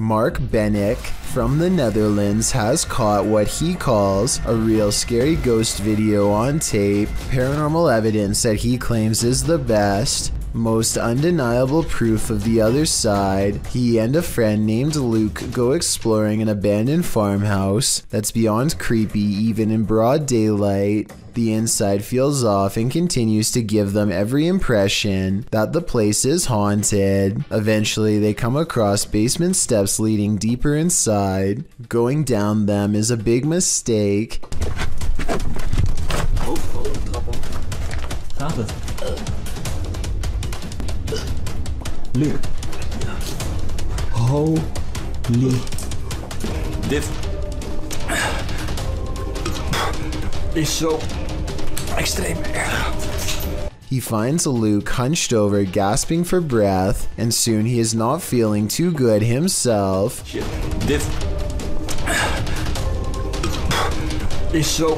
Mark Bennick from the Netherlands has caught what he calls a real scary ghost video on tape, paranormal evidence that he claims is the best, most undeniable proof of the other side. He and a friend named Luke go exploring an abandoned farmhouse that's beyond creepy even in broad daylight. The inside feels off and continues to give them every impression that the place is haunted. Eventually, they come across basement steps leading deeper inside. Going down them is a big mistake. Luke. Holy. Dit is zo extreem erg. He finds Luke hunched over, gasping for breath, and soon he is not feeling too good himself. Shit. Dit is zo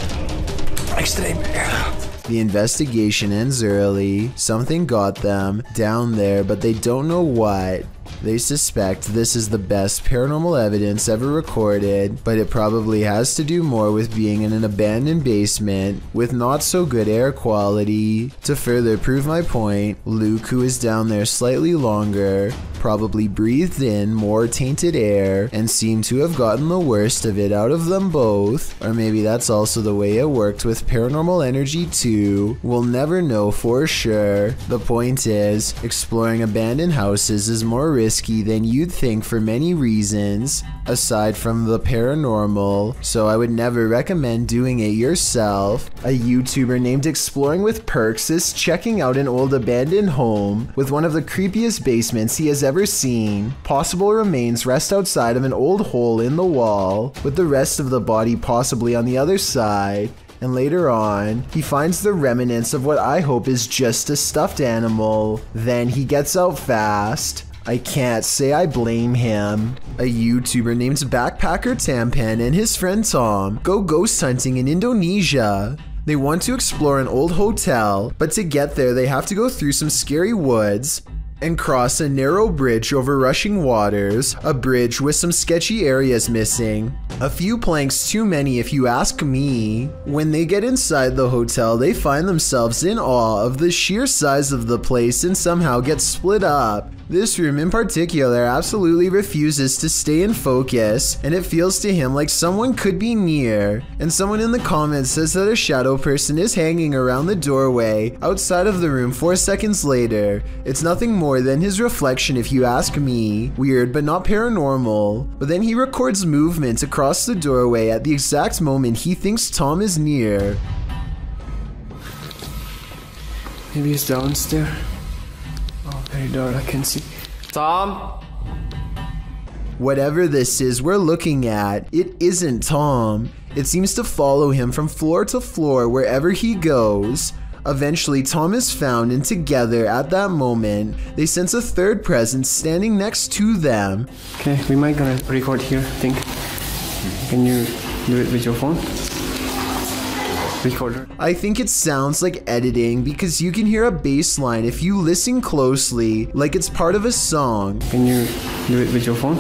extreem erg. The investigation ends early. Something got them down there, but they don't know what. They suspect this is the best paranormal evidence ever recorded, but it probably has to do more with being in an abandoned basement with not so good air quality. To further prove my point, Luke, who is down there slightly longer, probably breathed in more tainted air and seemed to have gotten the worst of it out of them both. Or maybe that's also the way it worked with paranormal energy too. We'll never know for sure. The point is, exploring abandoned houses is more risky than you'd think for many reasons, aside from the paranormal, so I would never recommend doing it yourself. A YouTuber named Exploring with Perks is checking out an old abandoned home with one of the creepiest basements he has ever seen. Possible remains rest outside of an old hole in the wall, with the rest of the body possibly on the other side. And later on, he finds the remnants of what I hope is just a stuffed animal. Then he gets out fast. I can't say I blame him. A YouTuber named Backpacker Tampan and his friend Tom go ghost hunting in Indonesia. They want to explore an old hotel, but to get there they have to go through some scary woods and cross a narrow bridge over rushing waters, a bridge with some sketchy areas missing. A few planks too many if you ask me. When they get inside the hotel, they find themselves in awe of the sheer size of the place and somehow get split up. This room in particular absolutely refuses to stay in focus, and it feels to him like someone could be near. And someone in the comments says that a shadow person is hanging around the doorway outside of the room 4 seconds later. It's nothing more than his reflection if you ask me. Weird, but not paranormal. But then he records movement across the doorway at the exact moment he thinks Tom is near. Maybe he's downstairs. Oh, very dark, I can see. Tom? Whatever this is we're looking at, it isn't Tom. It seems to follow him from floor to floor wherever he goes. Eventually, Tom is found, and together, at that moment, they sense a third presence standing next to them. Okay, we might gonna record here, I think. Can you do it with your phone? Recorder. I think it sounds like editing because you can hear a bass line if you listen closely, like it's part of a song. Can you do it with your phone?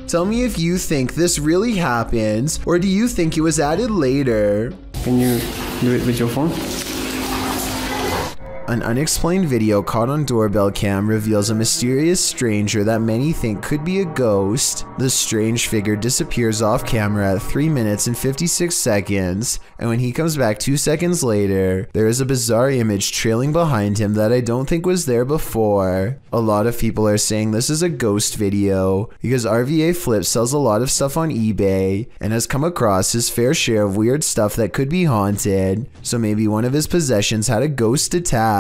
Tell me if you think this really happens, or do you think it was added later? Can you do it with your phone? An unexplained video caught on doorbell cam reveals a mysterious stranger that many think could be a ghost. The strange figure disappears off camera at 3 minutes and 56 seconds, and when he comes back 2 seconds later, there is a bizarre image trailing behind him that I don't think was there before. A lot of people are saying this is a ghost video because RVA Flip sells a lot of stuff on eBay and has come across his fair share of weird stuff that could be haunted, so maybe one of his possessions had a ghost attached.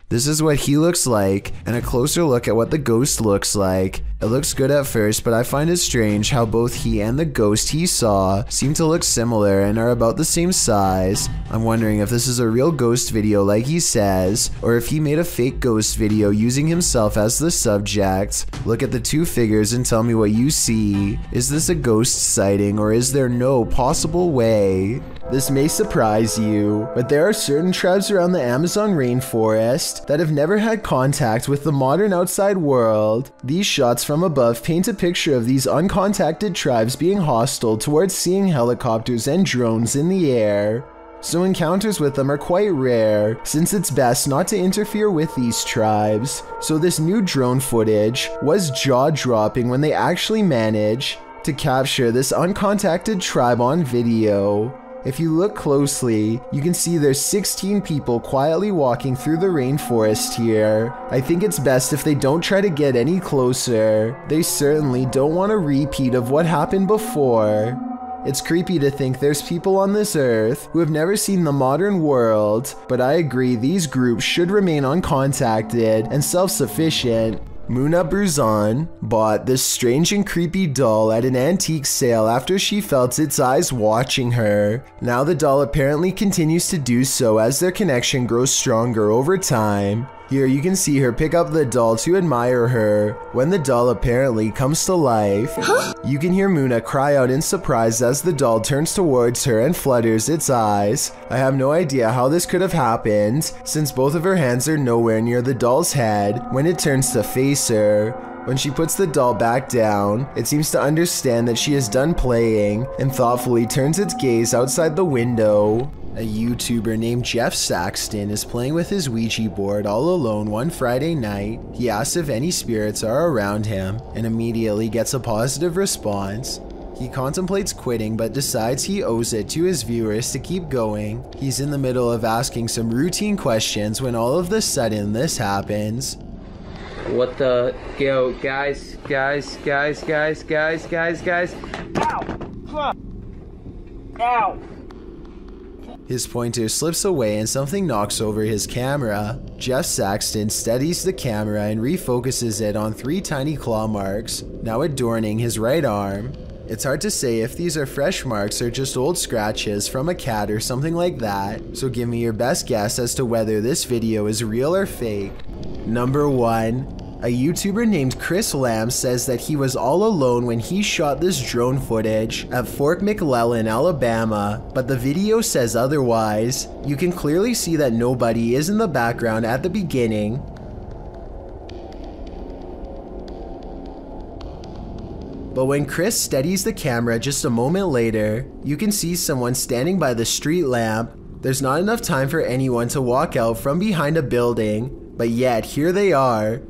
This is what he looks like, and a closer look at what the ghost looks like. It looks good at first, but I find it strange how both he and the ghost he saw seem to look similar and are about the same size. I'm wondering if this is a real ghost video like he says, or if he made a fake ghost video using himself as the subject. Look at the two figures and tell me what you see. Is this a ghost sighting, or is there no possible way? This may surprise you, but there are certain tribes around the Amazon rainforest world that have never had contact with the modern outside world. These shots from above paint a picture of these uncontacted tribes being hostile towards seeing helicopters and drones in the air. So encounters with them are quite rare, since it's best not to interfere with these tribes. So this new drone footage was jaw-dropping when they actually managed to capture this uncontacted tribe on video. If you look closely, you can see there's 16 people quietly walking through the rainforest here. I think it's best if they don't try to get any closer. They certainly don't want a repeat of what happened before. It's creepy to think there's people on this earth who have never seen the modern world, but I agree these groups should remain uncontacted and self-sufficient. Muna Bruzan bought this strange and creepy doll at an antique sale after she felt its eyes watching her. Now the doll apparently continues to do so as their connection grows stronger over time. Here you can see her pick up the doll to admire her. When the doll apparently comes to life, you can hear Muna cry out in surprise as the doll turns towards her and flutters its eyes. I have no idea how this could have happened, since both of her hands are nowhere near the doll's head when it turns to face her. When she puts the doll back down, it seems to understand that she is done playing and thoughtfully turns its gaze outside the window. A YouTuber named Jeff Saxton is playing with his Ouija board all alone one Friday night. He asks if any spirits are around him and immediately gets a positive response. He contemplates quitting but decides he owes it to his viewers to keep going. He's in the middle of asking some routine questions when all of a sudden this happens. What the... Yo, guys. Ow! Ow! His pointer slips away and something knocks over his camera. Jeff Saxton steadies the camera and refocuses it on 3 tiny claw marks, now adorning his right arm. It's hard to say if these are fresh marks or just old scratches from a cat or something like that, so give me your best guess as to whether this video is real or fake. Number 1. A YouTuber named Chris Lamb says that he was all alone when he shot this drone footage at Fort McClellan, Alabama, but the video says otherwise. You can clearly see that nobody is in the background at the beginning. But when Chris steadies the camera just a moment later, you can see someone standing by the street lamp. There's not enough time for anyone to walk out from behind a building, but yet here they are.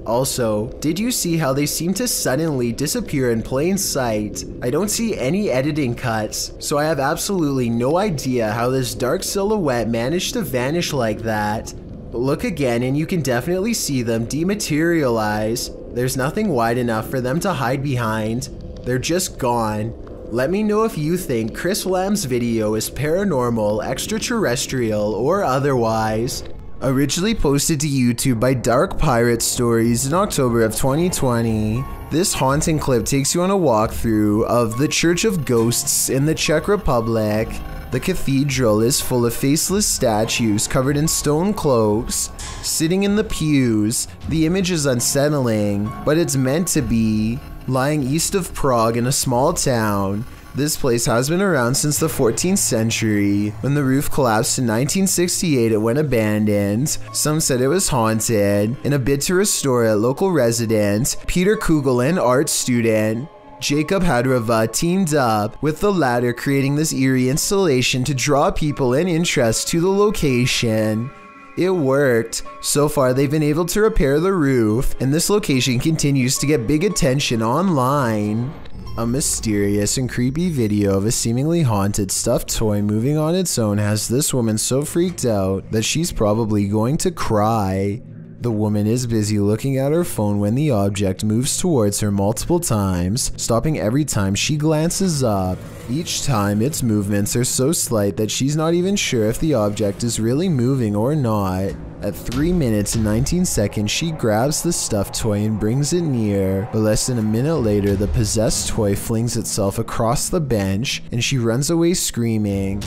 Also, did you see how they seem to suddenly disappear in plain sight? I don't see any editing cuts, so I have absolutely no idea how this dark silhouette managed to vanish like that. But look again and you can definitely see them dematerialize. There's nothing wide enough for them to hide behind. They're just gone. Let me know if you think Chris Lamb's video is paranormal, extraterrestrial, or otherwise. Originally posted to YouTube by Dark Pirate Stories in October of 2020, this haunting clip takes you on a walkthrough of the Church of Ghosts in the Czech Republic. The cathedral is full of faceless statues covered in stone cloaks, sitting in the pews. The image is unsettling, but it's meant to be. Lying east of Prague in a small town, this place has been around since the 14th century. When the roof collapsed in 1968, it went abandoned. Some said it was haunted. In a bid to restore it, local resident Peter Kugel and art student Jacob Hadrava teamed up with the latter, creating this eerie installation to draw people and interest to the location. It worked. So far, they've been able to repair the roof, and this location continues to get big attention online. A mysterious and creepy video of a seemingly haunted stuffed toy moving on its own has this woman so freaked out that she's probably going to cry. The woman is busy looking at her phone when the object moves towards her multiple times, stopping every time she glances up. Each time, its movements are so slight that she's not even sure if the object is really moving or not. At 3 minutes and 19 seconds, she grabs the stuffed toy and brings it near, but less than a minute later, the possessed toy flings itself across the bench and she runs away screaming.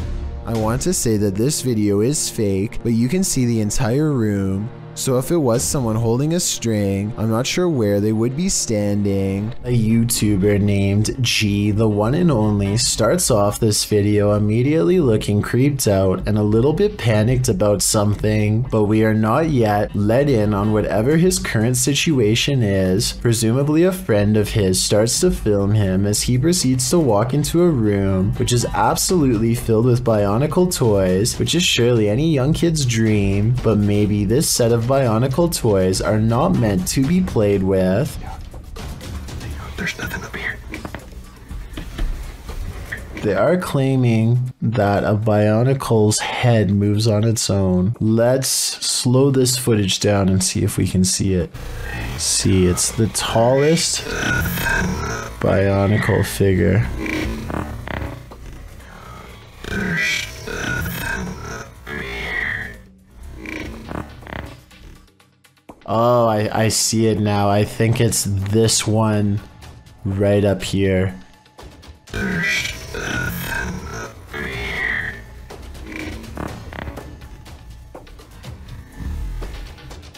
I want to say that this video is fake, but you can see the entire room. So if it was someone holding a string, I'm not sure where they would be standing. A YouTuber named G, the one and only, starts off this video immediately looking creeped out and a little bit panicked about something, but we are not yet let in on whatever his current situation is. Presumably a friend of his starts to film him as he proceeds to walk into a room which is absolutely filled with Bionicle toys, which is surely any young kid's dream, but maybe this set of Bionicle toys are not meant to be played with. There's nothing up here. They are claiming that a Bionicle's head moves on its own. Let's slow this footage down and see if we can see it. See, it's the tallest Bionicle figure. Oh, I see it now. I think it's this one right up here.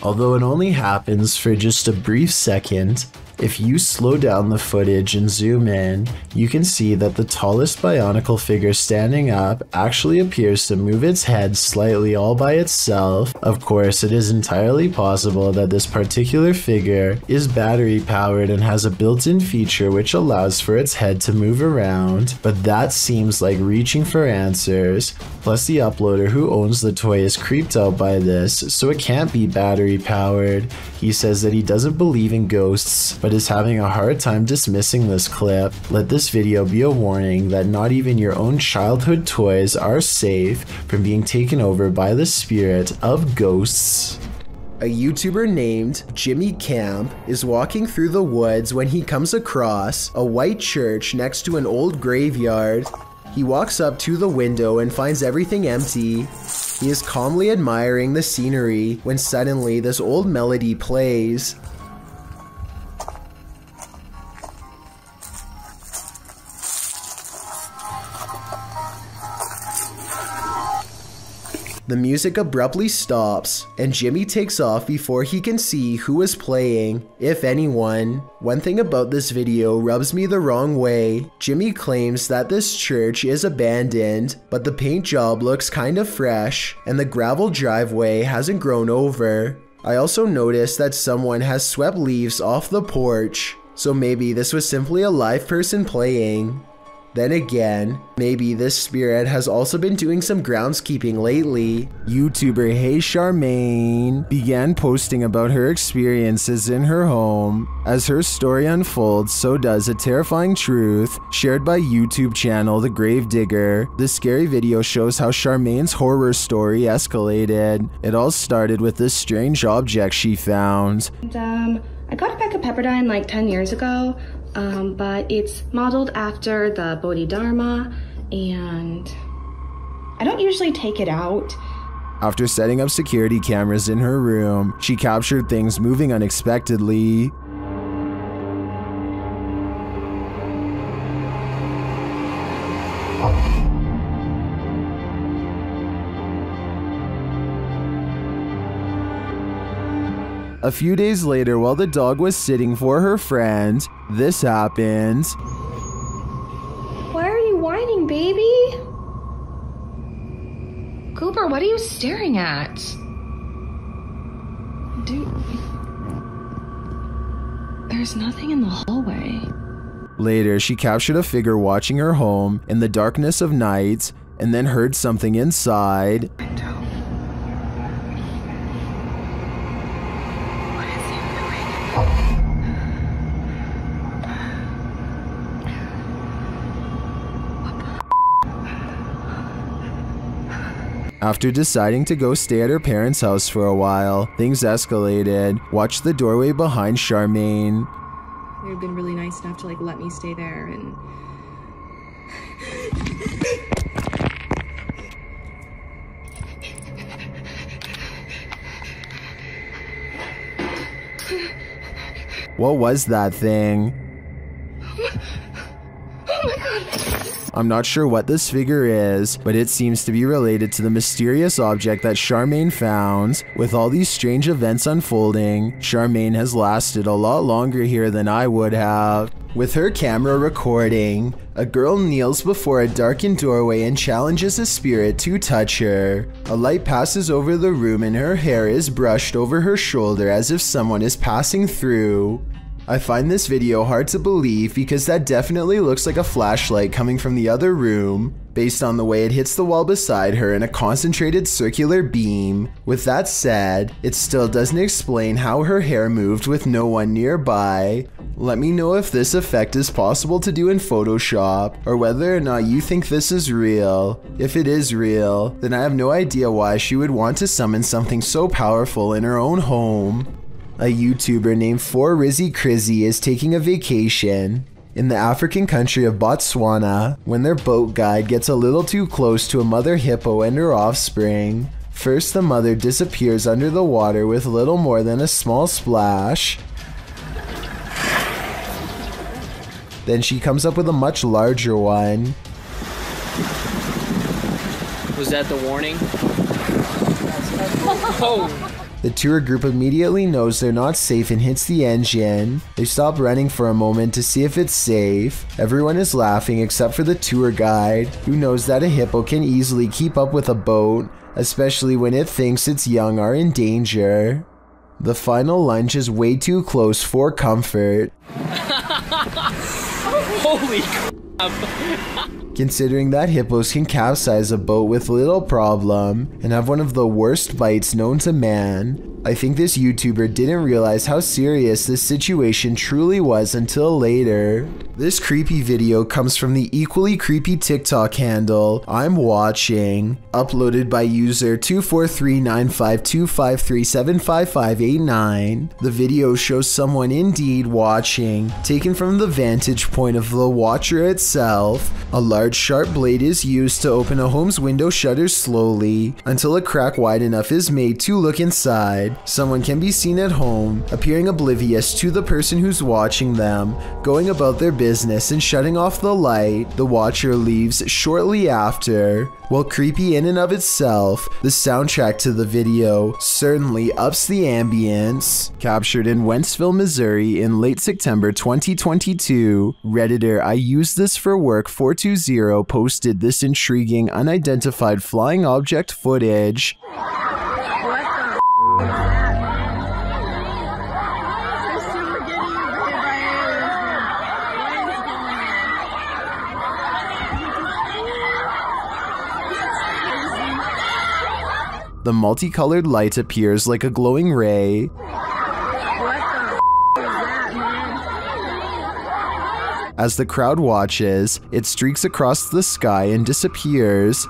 Although it only happens for just a brief second, if you slow down the footage and zoom in, you can see that the tallest Bionicle figure standing up actually appears to move its head slightly all by itself. Of course, it is entirely possible that this particular figure is battery powered and has a built-in feature which allows for its head to move around, but that seems like reaching for answers. Plus the uploader who owns the toy is creeped out by this, so it can't be battery powered. He says that he doesn't believe in ghosts, but is having a hard time dismissing this clip. Let this video be a warning that not even your own childhood toys are safe from being taken over by the spirit of ghosts. A YouTuber named Jimmy Camp is walking through the woods when he comes across a white church next to an old graveyard. He walks up to the window and finds everything empty. He is calmly admiring the scenery when suddenly this old melody plays. The music abruptly stops, and Jimmy takes off before he can see who is playing, if anyone. One thing about this video rubs me the wrong way. Jimmy claims that this church is abandoned, but the paint job looks kind of fresh, and the gravel driveway hasn't grown over. I also noticed that someone has swept leaves off the porch, so maybe this was simply a live person playing. Then again, maybe this spirit has also been doing some groundskeeping lately. YouTuber Hey Charmaine began posting about her experiences in her home. As her story unfolds, so does a terrifying truth shared by YouTube channel The Gravedigger. This scary video shows how Charmaine's horror story escalated. It all started with this strange object she found. I got it back at Pepperdine like 10 years ago. But it's modeled after the Bodhidharma, and I don't usually take it out. After setting up security cameras in her room, she captured things moving unexpectedly. A few days later, while the dog was sitting for her friend, this happened. Why are you whining, baby? Cooper, what are you staring at? Dude, there's nothing in the hallway. Later, she captured a figure watching her home in the darkness of night, and then heard something inside. After deciding to go stay at her parents' house for a while, things escalated. Watch the doorway behind Charmaine. They've been really nice enough to let me stay there, and What was that thing? Oh my god. I'm not sure what this figure is, but it seems to be related to the mysterious object that Charmaine found. With all these strange events unfolding, Charmaine has lasted a lot longer here than I would have. With her camera recording, a girl kneels before a darkened doorway and challenges a spirit to touch her. A light passes over the room and her hair is brushed over her shoulder as if someone is passing through. I find this video hard to believe because that definitely looks like a flashlight coming from the other room, based on the way it hits the wall beside her in a concentrated circular beam. With that said, it still doesn't explain how her hair moved with no one nearby. Let me know if this effect is possible to do in Photoshop, or whether or not you think this is real. If it is real, then I have no idea why she would want to summon something so powerful in her own home. A YouTuber named 4RizzyCrizzy is taking a vacation in the African country of Botswana when their boat guide gets a little too close to a mother hippo and her offspring. First, the mother disappears under the water with little more than a small splash. Then she comes up with a much larger one. Was that the warning? Oh! The tour group immediately knows they're not safe and hits the engine. They stop running for a moment to see if it's safe. Everyone is laughing except for the tour guide, who knows that a hippo can easily keep up with a boat, especially when it thinks its young are in danger. The final lunge is way too close for comfort. Holy crap! Considering that hippos can capsize a boat with little problem and have one of the worst bites known to man, I think this YouTuber didn't realize how serious this situation truly was until later. This creepy video comes from the equally creepy TikTok handle I'm Watching, uploaded by user 2439525375589. The video shows someone indeed watching, taken from the vantage point of the watcher itself. A large sharp blade is used to open a home's window shutters slowly until a crack wide enough is made to look inside. Someone can be seen at home, appearing oblivious to the person who's watching them, going about their business and shutting off the light. The watcher leaves shortly after. While creepy in and of itself, the soundtrack to the video certainly ups the ambience. Captured in Wentzville, Missouri in late September 2022, Redditor I Use This For Work 420 posted this intriguing unidentified flying object footage. The multicolored light appears like a glowing ray. As the crowd watches, it streaks across the sky and disappears.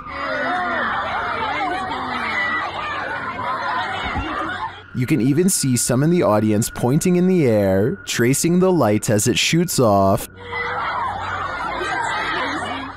You can even see some in the audience pointing in the air, tracing the light as it shoots off.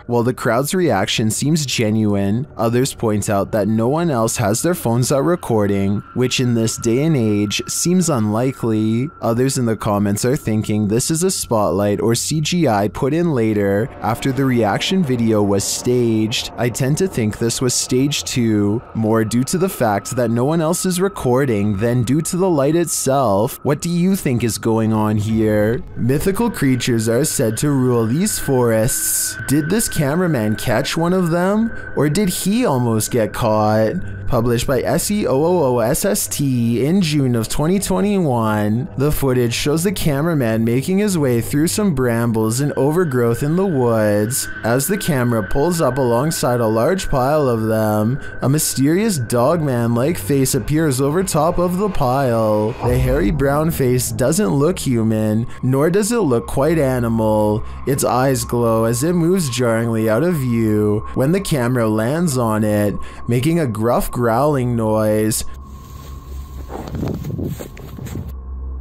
While the crowd's reaction seems genuine, others point out that no one else has their phones out recording, which in this day and age seems unlikely. Others in the comments are thinking this is a spotlight or CGI put in later after the reaction video was staged. I tend to think this was staged too, more due to the fact that no one else is recording than due to the light itself. What do you think is going on here? Mythical creatures are said to rule these forests. Did this cameraman catch one of them? Or did he almost get caught? Published by SEOOSST in June of 2021, the footage shows the cameraman making his way through some brambles and overgrowth in the woods. As the camera pulls up alongside a large pile of them, a mysterious dogman-like face appears over top of the pile. The hairy brown face doesn't look human, nor does it look quite animal. Its eyes glow as it moves jarringly out of view when the camera lands on it, making a gruff growling noise.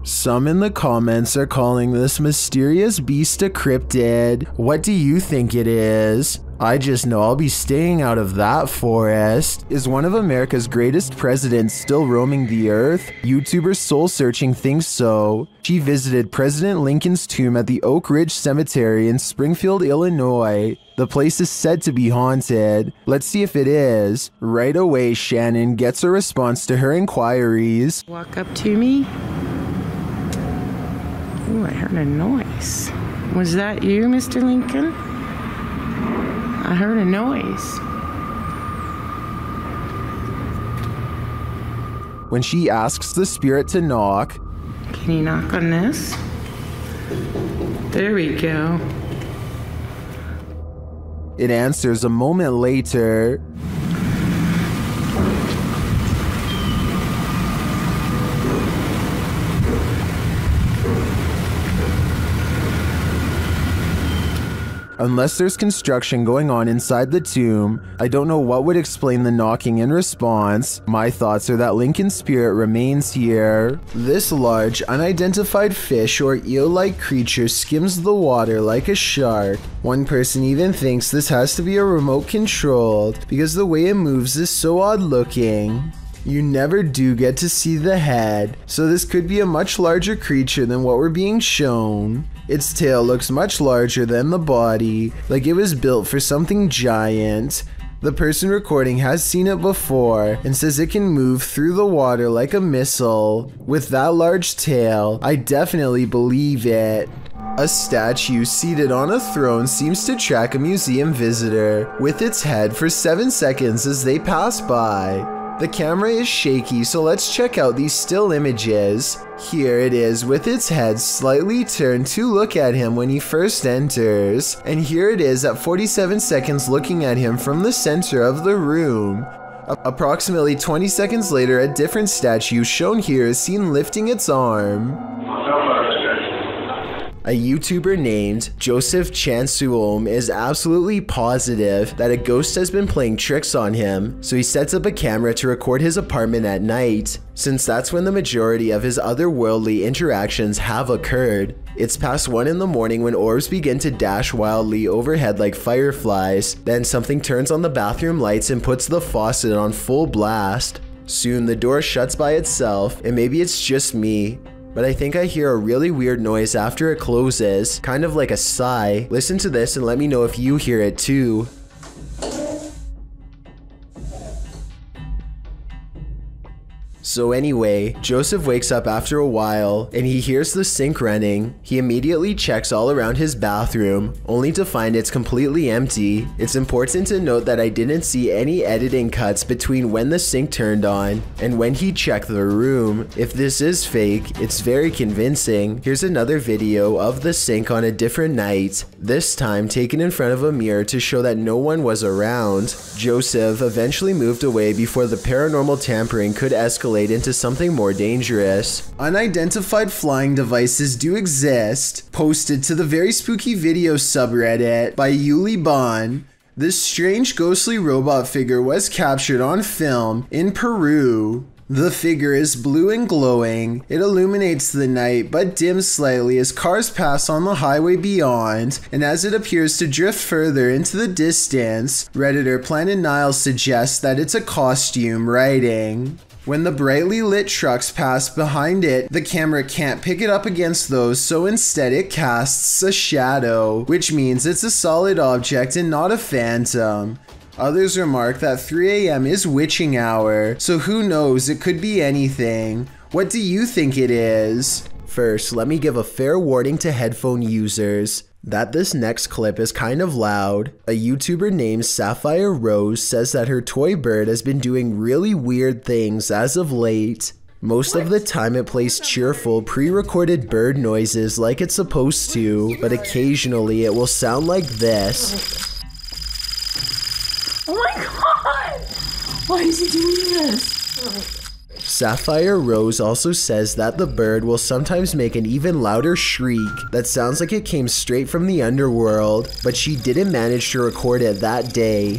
Some in the comments are calling this mysterious beast a cryptid. What do you think it is? I just know I'll be staying out of that forest. Is one of America's greatest presidents still roaming the earth? YouTuber Soul Searching thinks so. She visited President Lincoln's tomb at the Oak Ridge Cemetery in Springfield, Illinois. The place is said to be haunted. Let's see if it is. Right away, Shannon gets a response to her inquiries. Walk up to me. Ooh, I heard a noise. Was that you, Mr. Lincoln? I heard a noise. When she asks the spirit to knock, Can you knock on this? There we go. it answers a moment later. Unless there's construction going on inside the tomb, I don't know what would explain the knocking in response. My thoughts are that Lincoln's spirit remains here. This large, unidentified fish or eel-like creature skims the water like a shark. One person even thinks this has to be a remote controlled because the way it moves is so odd looking. You never do get to see the head, so this could be a much larger creature than what we're being shown. Its tail looks much larger than the body, like it was built for something giant. The person recording has seen it before and says it can move through the water like a missile. With that large tail, I definitely believe it. A statue seated on a throne seems to track a museum visitor with its head for 7 seconds as they pass by. The camera is shaky, so let's check out these still images. Here it is with its head slightly turned to look at him when he first enters. And here it is at 47 seconds looking at him from the center of the room. Approximately 20 seconds later, a different statue shown here is seen lifting its arm. A YouTuber named Joseph Chansuom is absolutely positive that a ghost has been playing tricks on him, so he sets up a camera to record his apartment at night, since that's when the majority of his otherworldly interactions have occurred. It's past 1 in the morning when orbs begin to dash wildly overhead like fireflies, then something turns on the bathroom lights and puts the faucet on full blast. Soon the door shuts by itself, and maybe it's just me, but I think I hear a really weird noise after it closes, kind of like a sigh. Listen to this and let me know if you hear it too. So anyway, Joseph wakes up after a while and he hears the sink running. He immediately checks all around his bathroom, only to find it's completely empty. It's important to note that I didn't see any editing cuts between when the sink turned on and when he checked the room. If this is fake, it's very convincing. Here's another video of the sink on a different night, this time taken in front of a mirror to show that no one was around. Joseph eventually moved away before the paranormal tampering could escalate into something more dangerous. Unidentified flying devices do exist, posted to the Very Spooky Video subreddit by Yuli Bon. This strange ghostly robot figure was captured on film in Peru. The figure is blue and glowing. It illuminates the night but dims slightly as cars pass on the highway beyond, and as it appears to drift further into the distance, Redditor Planet Nile suggests that it's a costume writing. When the brightly lit trucks pass behind it, the camera can't pick it up against those, so instead it casts a shadow, which means it's a solid object and not a phantom. Others remark that 3 AM is witching hour, so who knows, it could be anything. What do you think it is? First, let me give a fair warning to headphone users that this next clip is kind of loud. A YouTuber named Sapphire Rose says that her toy bird has been doing really weird things as of late. Most of the time it plays cheerful, pre-recorded bird noises like it's supposed to, but occasionally it will sound like this. Oh my god! Why is he doing this? Sapphire Rose also says that the bird will sometimes make an even louder shriek that sounds like it came straight from the underworld, but she didn't manage to record it that day.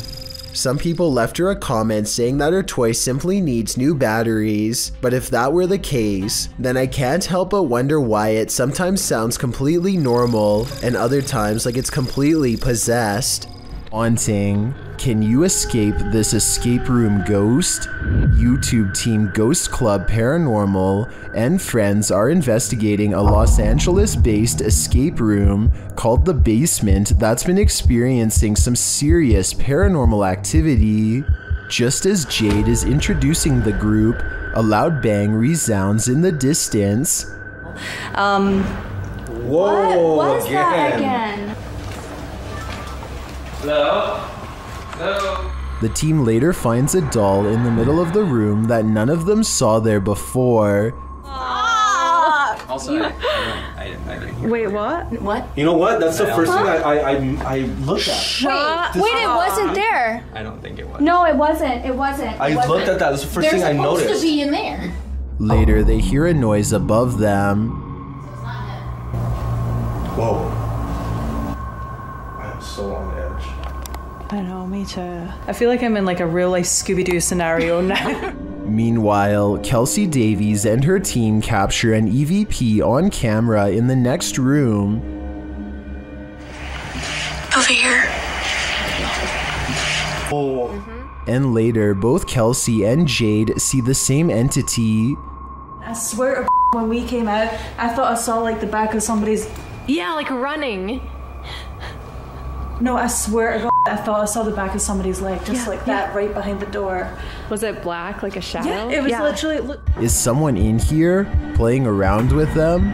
Some people left her a comment saying that her toy simply needs new batteries, but if that were the case, then I can't help but wonder why it sometimes sounds completely normal and other times like it's completely possessed. Haunting. Can you escape this escape room ghost? YouTube team Ghost Club Paranormal and friends are investigating a Los Angeles-based escape room called The Basement that's been experiencing some serious paranormal activity. Just as Jade is introducing the group, a loud bang resounds in the distance. Whoa, what was that again? Hello? Hello? The team later finds a doll in the middle of the room that none of them saw there before. Also, Wait, what? What? You know what? That's the first thing I looked at. Wait, it wasn't there. I don't think it was. No, it wasn't. It wasn't. I looked at that. That's the first thing I noticed. There's supposed to be in there. Later, they hear a noise above them. Whoa. I'm so on edge. I know, me too. I feel like I'm in like a real life Scooby-Doo scenario now. Meanwhile, Kelsey Davies and her team capture an EVP on camera in the next room. Over here. Oh. And later, both Kelsey and Jade see the same entity. I swear to when we came out, I thought I saw like the back of somebody's... Yeah, like running. No, I swear to God, I thought I saw the back of somebody's leg, just that, right behind the door. Was it black, like a shadow? Yeah, it was literally... Is someone in here playing around with them?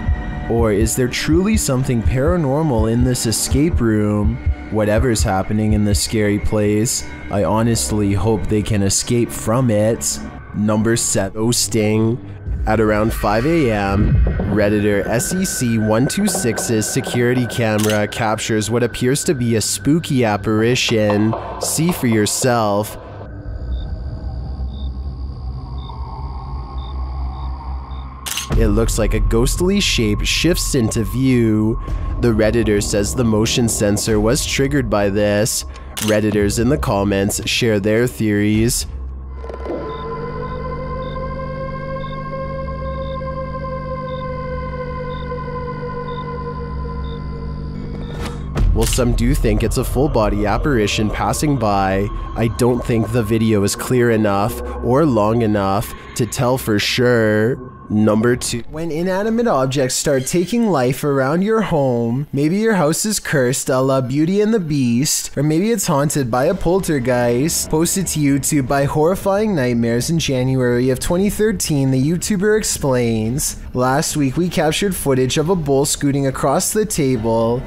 Or is there truly something paranormal in this escape room? Whatever's happening in this scary place, I honestly hope they can escape from it. Number 7. Sting. At around 5 a.m., Redditor SEC126's security camera captures what appears to be a spooky apparition. See for yourself. It looks like a ghostly shape shifts into view. The Redditor says the motion sensor was triggered by this. Redditors in the comments share their theories. Well, some do think it's a full-body apparition passing by. I don't think the video is clear enough or long enough to tell for sure. Number 2. When inanimate objects start taking life around your home, maybe your house is cursed a la Beauty and the Beast, or maybe it's haunted by a poltergeist. Posted to YouTube by Horrifying Nightmares in January of 2013, the YouTuber explains, "Last week we captured footage of a bull scooting across the table.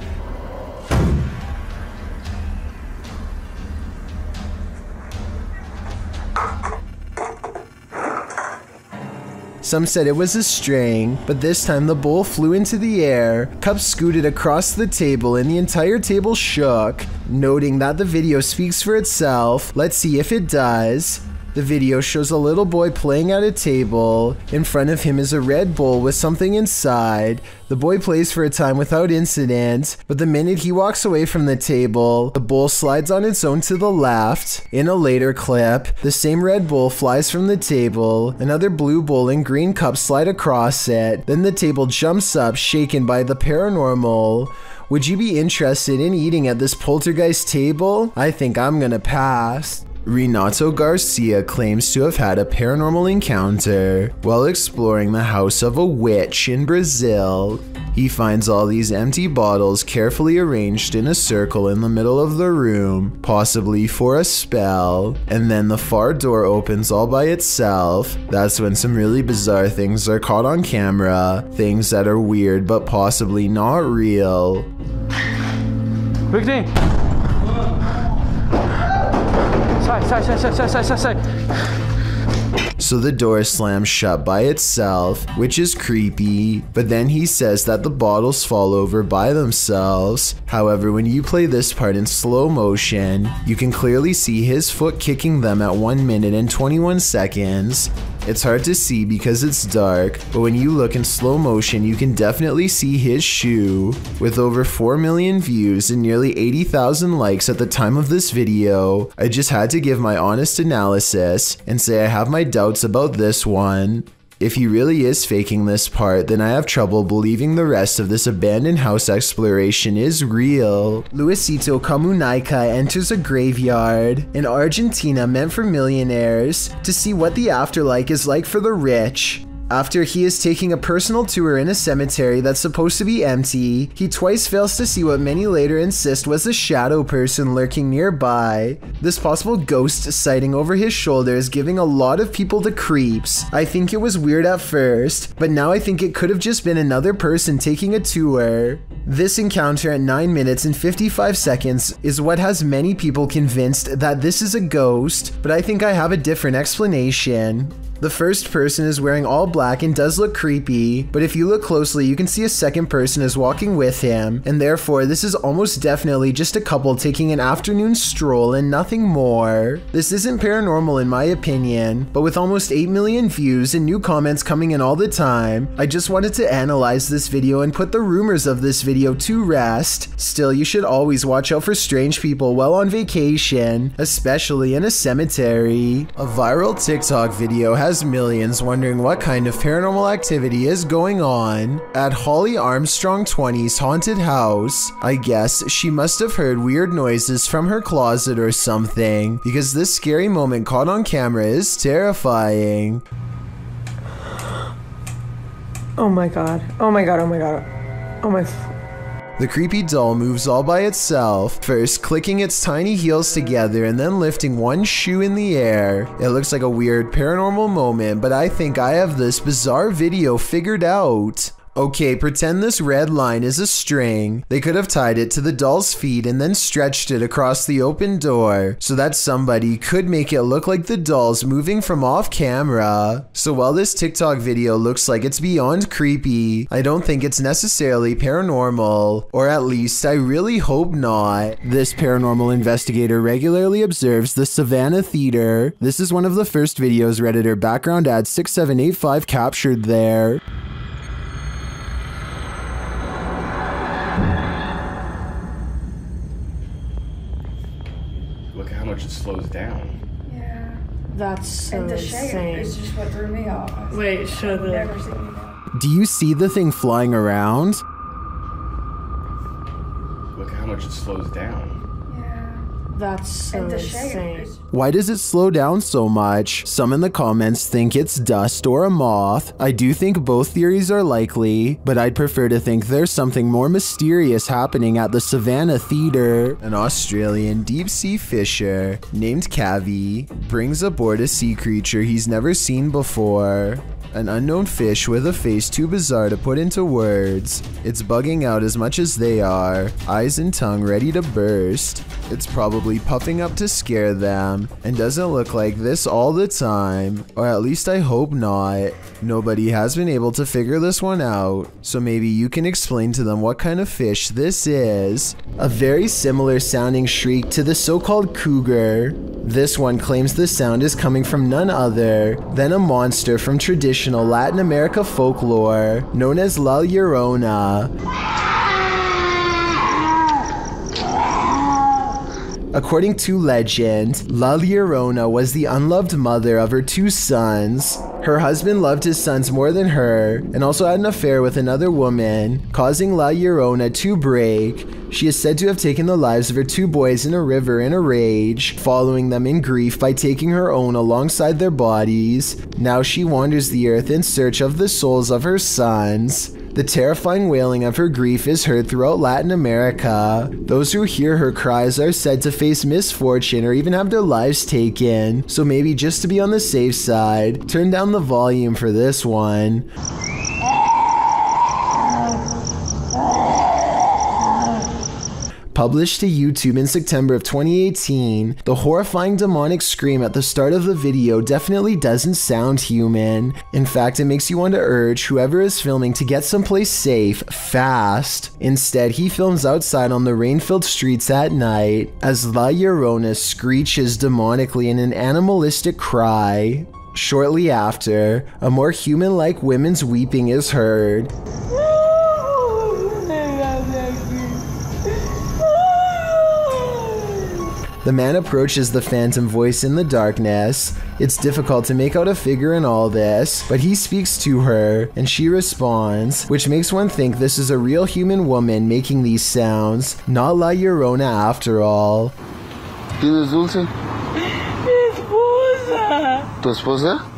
Some said it was a string, but this time the bull flew into the air, cups scooted across the table, and the entire table shook." Noting that the video speaks for itself, let's see if it does. The video shows a little boy playing at a table. In front of him is a red bowl with something inside. The boy plays for a time without incident, but the minute he walks away from the table, the bowl slides on its own to the left. In a later clip, the same red bowl flies from the table, another blue bowl and green cup slide across it, then the table jumps up, shaken by the paranormal. Would you be interested in eating at this poltergeist table? I think I'm gonna pass. Renato Garcia claims to have had a paranormal encounter while exploring the house of a witch in Brazil. He finds all these empty bottles carefully arranged in a circle in the middle of the room, possibly for a spell, and then the far door opens all by itself. That's when some really bizarre things are caught on camera, things that are weird but possibly not real. Big thing! Side. So the door slams shut by itself, which is creepy, but then he says that the bottles fall over by themselves. However, when you play this part in slow motion, you can clearly see his foot kicking them at 1 minute and 21 seconds. It's hard to see because it's dark, but when you look in slow motion, you can definitely see his shoe. With over 4 million views and nearly 80,000 likes at the time of this video, I just had to give my honest analysis and say I have my doubts about this one. If he really is faking this part, then I have trouble believing the rest of this abandoned house exploration is real. Luisito Comunica enters a graveyard in Argentina meant for millionaires to see what the afterlife is like for the rich. After he is taking a personal tour in a cemetery that's supposed to be empty, he twice fails to see what many later insist was a shadow person lurking nearby. This possible ghost sighting over his shoulder is giving a lot of people the creeps. I think it was weird at first, but now I think it could have just been another person taking a tour. This encounter at 9 minutes and 55 seconds is what has many people convinced that this is a ghost, but I think I have a different explanation. The first person is wearing all black and does look creepy, but if you look closely you can see a second person is walking with him, and therefore this is almost definitely just a couple taking an afternoon stroll and nothing more. This isn't paranormal in my opinion, but with almost 8 million views and new comments coming in all the time, I just wanted to analyze this video and put the rumors of this video to rest. Still, you should always watch out for strange people while on vacation, especially in a cemetery. A viral TikTok video has millions wondering what kind of paranormal activity is going on at Holly Armstrong 20's haunted house. I guess she must have heard weird noises from her closet or something, because this scary moment caught on camera is terrifying. Oh my god. Oh my god. Oh my god. Oh my... The creepy doll moves all by itself, first clicking its tiny heels together and then lifting one shoe in the air. It looks like a weird paranormal moment, but I think I have this bizarre video figured out. Okay, pretend this red line is a string. They could have tied it to the doll's feet and then stretched it across the open door so that somebody could make it look like the doll's moving from off camera. So while this TikTok video looks like it's beyond creepy, I don't think it's necessarily paranormal, or at least I really hope not. This paranormal investigator regularly observes the Savannah Theater. This is one of the first videos Redditor background ad 6785 captured there. Look at how much it slows down. Yeah. That's so And the shape insane. is just what threw me off. Wait, show the... Never seen it. Do you see the thing flying around? Look at how much it slows down. That's so And the shape insane. is Why does it slow down so much? Some in the comments think it's dust or a moth. I do think both theories are likely, but I'd prefer to think there's something more mysterious happening at the Savannah Theater. An Australian deep-sea fisher named Cavi brings aboard a sea creature he's never seen before. An unknown fish with a face too bizarre to put into words. It's bugging out as much as they are, eyes and tongue ready to burst. It's probably puffing up to scare them, and doesn't look like this all the time, or at least I hope not. Nobody has been able to figure this one out, so maybe you can explain to them what kind of fish this is. A very similar sounding shriek to the so-called cougar. This one claims the sound is coming from none other than a monster from traditional Latin America folklore known as La Llorona. According to legend, La Llorona was the unloved mother of her two sons. Her husband loved his sons more than her, and also had an affair with another woman, causing La Llorona to break. She is said to have taken the lives of her two boys in a river in a rage, following them in grief by taking her own alongside their bodies. Now she wanders the earth in search of the souls of her sons. The terrifying wailing of her grief is heard throughout Latin America. Those who hear her cries are said to face misfortune or even have their lives taken. So maybe just to be on the safe side, turn down the volume for this one. Published to YouTube in September of 2018, the horrifying demonic scream at the start of the video definitely doesn't sound human. In fact, it makes you want to urge whoever is filming to get someplace safe, fast. Instead, he films outside on the rain-filled streets at night, as La Llorona screeches demonically in an animalistic cry. Shortly after, a more human-like woman's weeping is heard. The man approaches the phantom voice in the darkness. It's difficult to make out a figure in all this, but he speaks to her, and she responds, which makes one think this is a real human woman making these sounds, not La Llorona after all. ¿Tienes dulce? ¿Tu esposa?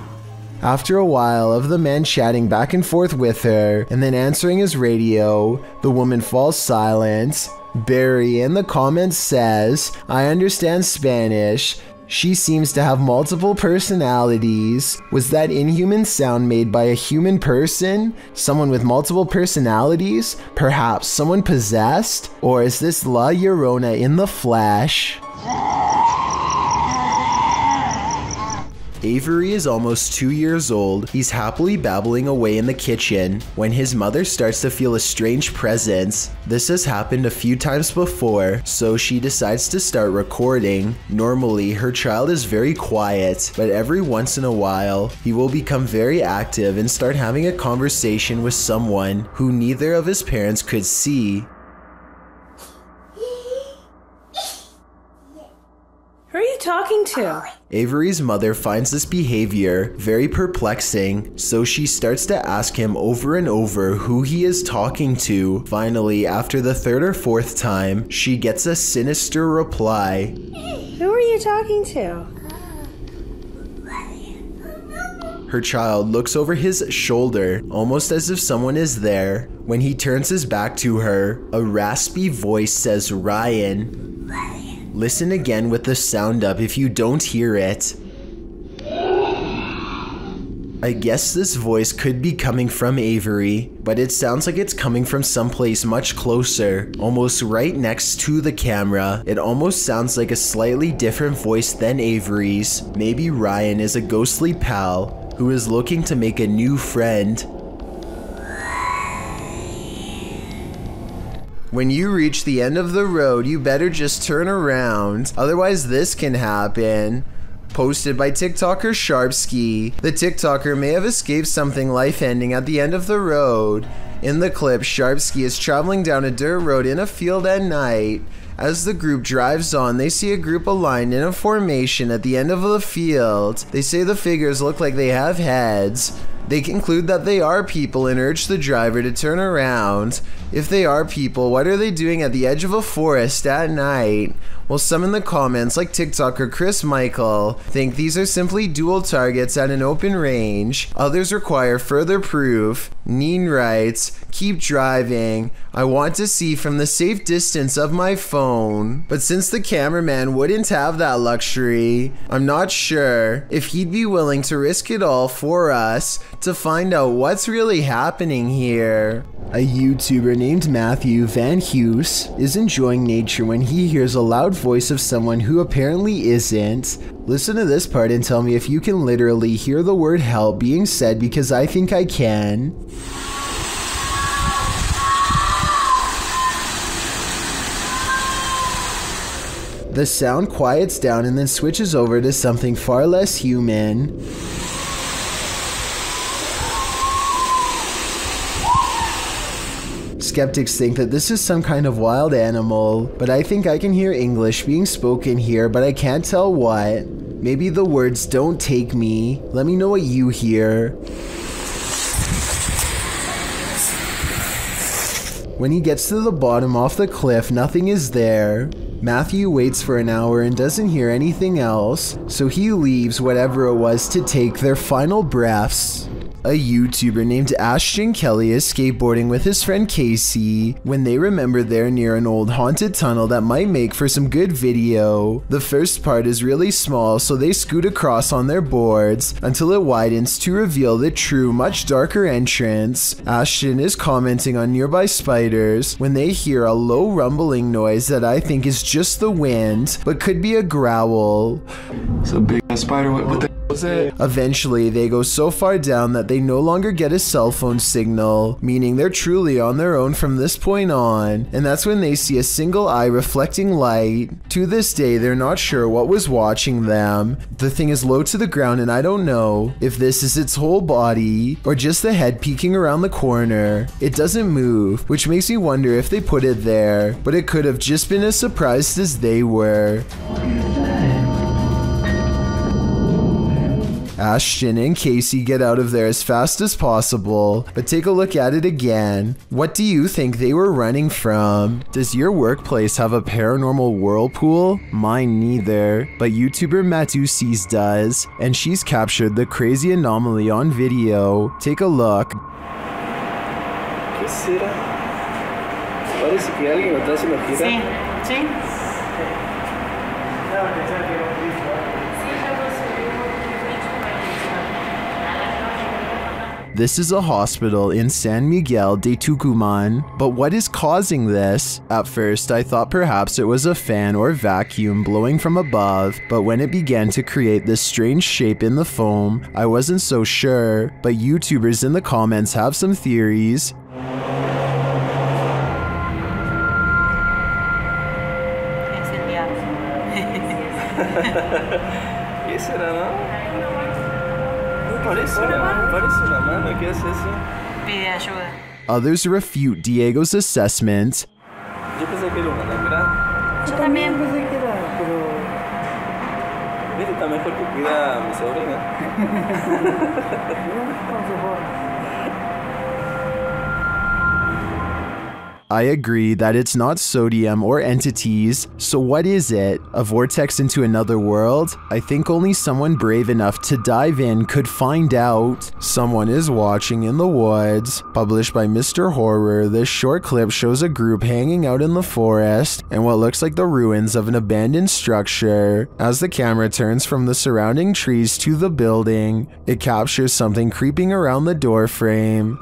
After a while of the man chatting back and forth with her, and then answering his radio, the woman falls silent. Barry in the comments says, I understand Spanish. She seems to have multiple personalities. Was that inhuman sound made by a human person? Someone with multiple personalities? Perhaps someone possessed? Or is this La Llorona in the flesh? Avery is almost 2 years old. He's happily babbling away in the kitchen when his mother starts to feel a strange presence. This has happened a few times before, so she decides to start recording. Normally, her child is very quiet, but every once in a while, he will become very active and start having a conversation with someone who neither of his parents could see. Who are you talking to? Avery's mother finds this behavior very perplexing, so she starts to ask him over and over who he is talking to. Finally, after the third or fourth time, she gets a sinister reply. Who are you talking to? Her child looks over his shoulder, almost as if someone is there. When he turns his back to her, a raspy voice says, Ryan. Listen again with the sound up if you don't hear it. I guess this voice could be coming from Avery, but it sounds like it's coming from someplace much closer, almost right next to the camera. It almost sounds like a slightly different voice than Avery's. Maybe Ryan is a ghostly pal who is looking to make a new friend. When you reach the end of the road, you better just turn around, otherwise this can happen. Posted by TikToker Sharpski. The TikToker may have escaped something life-ending at the end of the road. In the clip, Sharpski is traveling down a dirt road in a field at night. As the group drives on, they see a group aligned in a formation at the end of the field. They say the figures look like they have heads. They conclude that they are people and urge the driver to turn around. If they are people, what are they doing at the edge of a forest at night? Well, some in the comments, like TikToker Chris Michael, think these are simply dual targets at an open range. Others require further proof. Neen writes, keep driving. I want to see from the safe distance of my phone. But since the cameraman wouldn't have that luxury, I'm not sure if he'd be willing to risk it all for us to find out what's really happening here. A YouTuber named Matthew Van Hughes is enjoying nature when he hears a loud voice of someone who apparently isn't. Listen to this part and tell me if you can literally hear the word help being said, because I think I can. The sound quiets down and then switches over to something far less human. Skeptics think that this is some kind of wild animal, but I think I can hear English being spoken here, but I can't tell what. Maybe the words "don't take me." Let me know what you hear. When he gets to the bottom off the cliff, nothing is there. Matthew waits for an hour and doesn't hear anything else, so he leaves whatever it was to take their final breaths. A YouTuber named Ashton Kelly is skateboarding with his friend Casey when they remember they're near an old haunted tunnel that might make for some good video. The first part is really small, so they scoot across on their boards until it widens to reveal the true, much darker entrance. Ashton is commenting on nearby spiders when they hear a low rumbling noise that I think is just the wind, but could be a growl. It's a big spider. What the Eventually, they go so far down that they no longer get a cell phone signal, meaning they're truly on their own from this point on, and that's when they see a single eye reflecting light. To this day, they're not sure what was watching them. The thing is low to the ground, and I don't know if this is its whole body or just the head peeking around the corner. It doesn't move, which makes me wonder if they put it there, but it could have just been as surprised as they were. Ashton and Casey get out of there as fast as possible, but take a look at it again. What do you think they were running from? Does your workplace have a paranormal whirlpool? Mine neither, but YouTuber Matusis does, and she's captured the crazy anomaly on video. Take a look. ¿Qué será? Parece que alguien lo está haciendo girar. Sí, sí. This is a hospital in San Miguel de Tucumán, but what is causing this? At first, I thought perhaps it was a fan or vacuum blowing from above, but when it began to create this strange shape in the foam, I wasn't so sure, but YouTubers in the comments have some theories. ¿Qué será, no? Parece una mano, ¿qué es eso? Pide ayuda. Others refute Diego's assessment. Yo pensé que era una lámpara. Yo también pensé que era, pero... Viste, está mejor que cuida a mi sobrina. I agree that it's not sodium or entities, so what is it? A vortex into another world? I think only someone brave enough to dive in could find out. Someone is watching in the woods. Published by Mr. Horror, this short clip shows a group hanging out in the forest and what looks like the ruins of an abandoned structure. As the camera turns from the surrounding trees to the building, it captures something creeping around the door frame.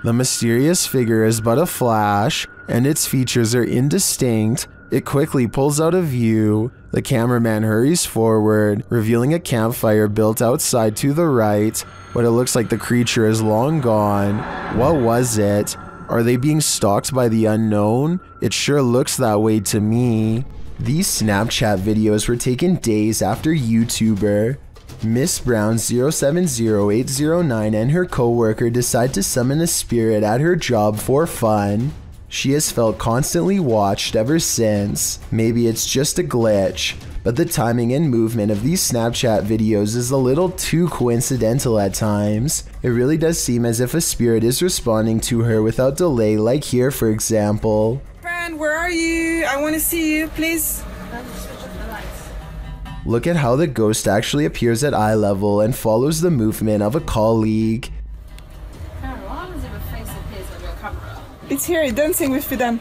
The mysterious figure is but a flash, and its features are indistinct. It quickly pulls out of view. The cameraman hurries forward, revealing a campfire built outside to the right, but it looks like the creature is long gone. What was it? Are they being stalked by the unknown? It sure looks that way to me. These Snapchat videos were taken days after YouTuber Miss Brown 070809 and her co-worker decide to summon a spirit at her job for fun. She has felt constantly watched ever since. Maybe it's just a glitch, but the timing and movement of these Snapchat videos is a little too coincidental at times. It really does seem as if a spirit is responding to her without delay, like here for example. Friend, where are you? I want to see you, please. Look at how the ghost actually appears at eye level and follows the movement of a colleague. It's here, dancing with them.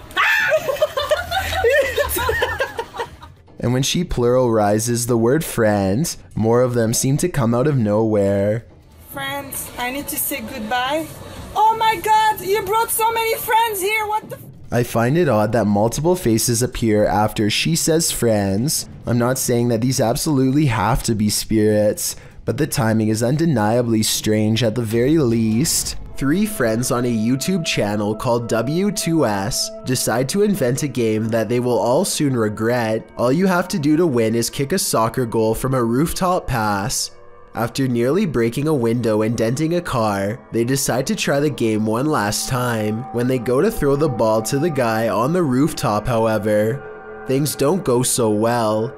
And when she pluralizes the word friend, more of them seem to come out of nowhere. Friends, I need to say goodbye. Oh my god, you brought so many friends here, what the I find it odd that multiple faces appear after she says friends. I'm not saying that these absolutely have to be spirits, but the timing is undeniably strange at the very least. 3 friends on a YouTube channel called W2S decide to invent a game that they will all soon regret. All you have to do to win is kick a soccer goal from a rooftop pass. After nearly breaking a window and denting a car, they decide to try the game one last time. When they go to throw the ball to the guy on the rooftop, however, things don't go so well.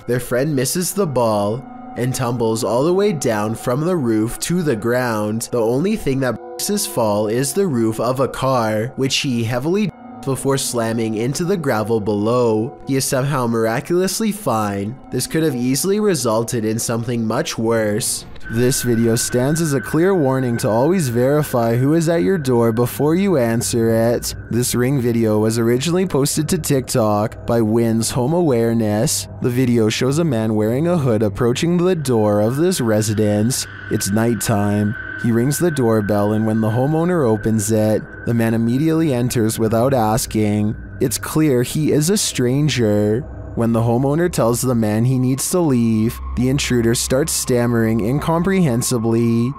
Their friend misses the ball and tumbles all the way down from the roof to the ground. The only thing that breaks his fall is the roof of a car, which he heavily before slamming into the gravel below. He is somehow miraculously fine. This could have easily resulted in something much worse. This video stands as a clear warning to always verify who is at your door before you answer it. This Ring video was originally posted to TikTok by Wynn's Home Awareness. The video shows a man wearing a hood approaching the door of this residence. It's nighttime. He rings the doorbell, and when the homeowner opens it, the man immediately enters without asking. It's clear he is a stranger. When the homeowner tells the man he needs to leave, the intruder starts stammering incomprehensibly.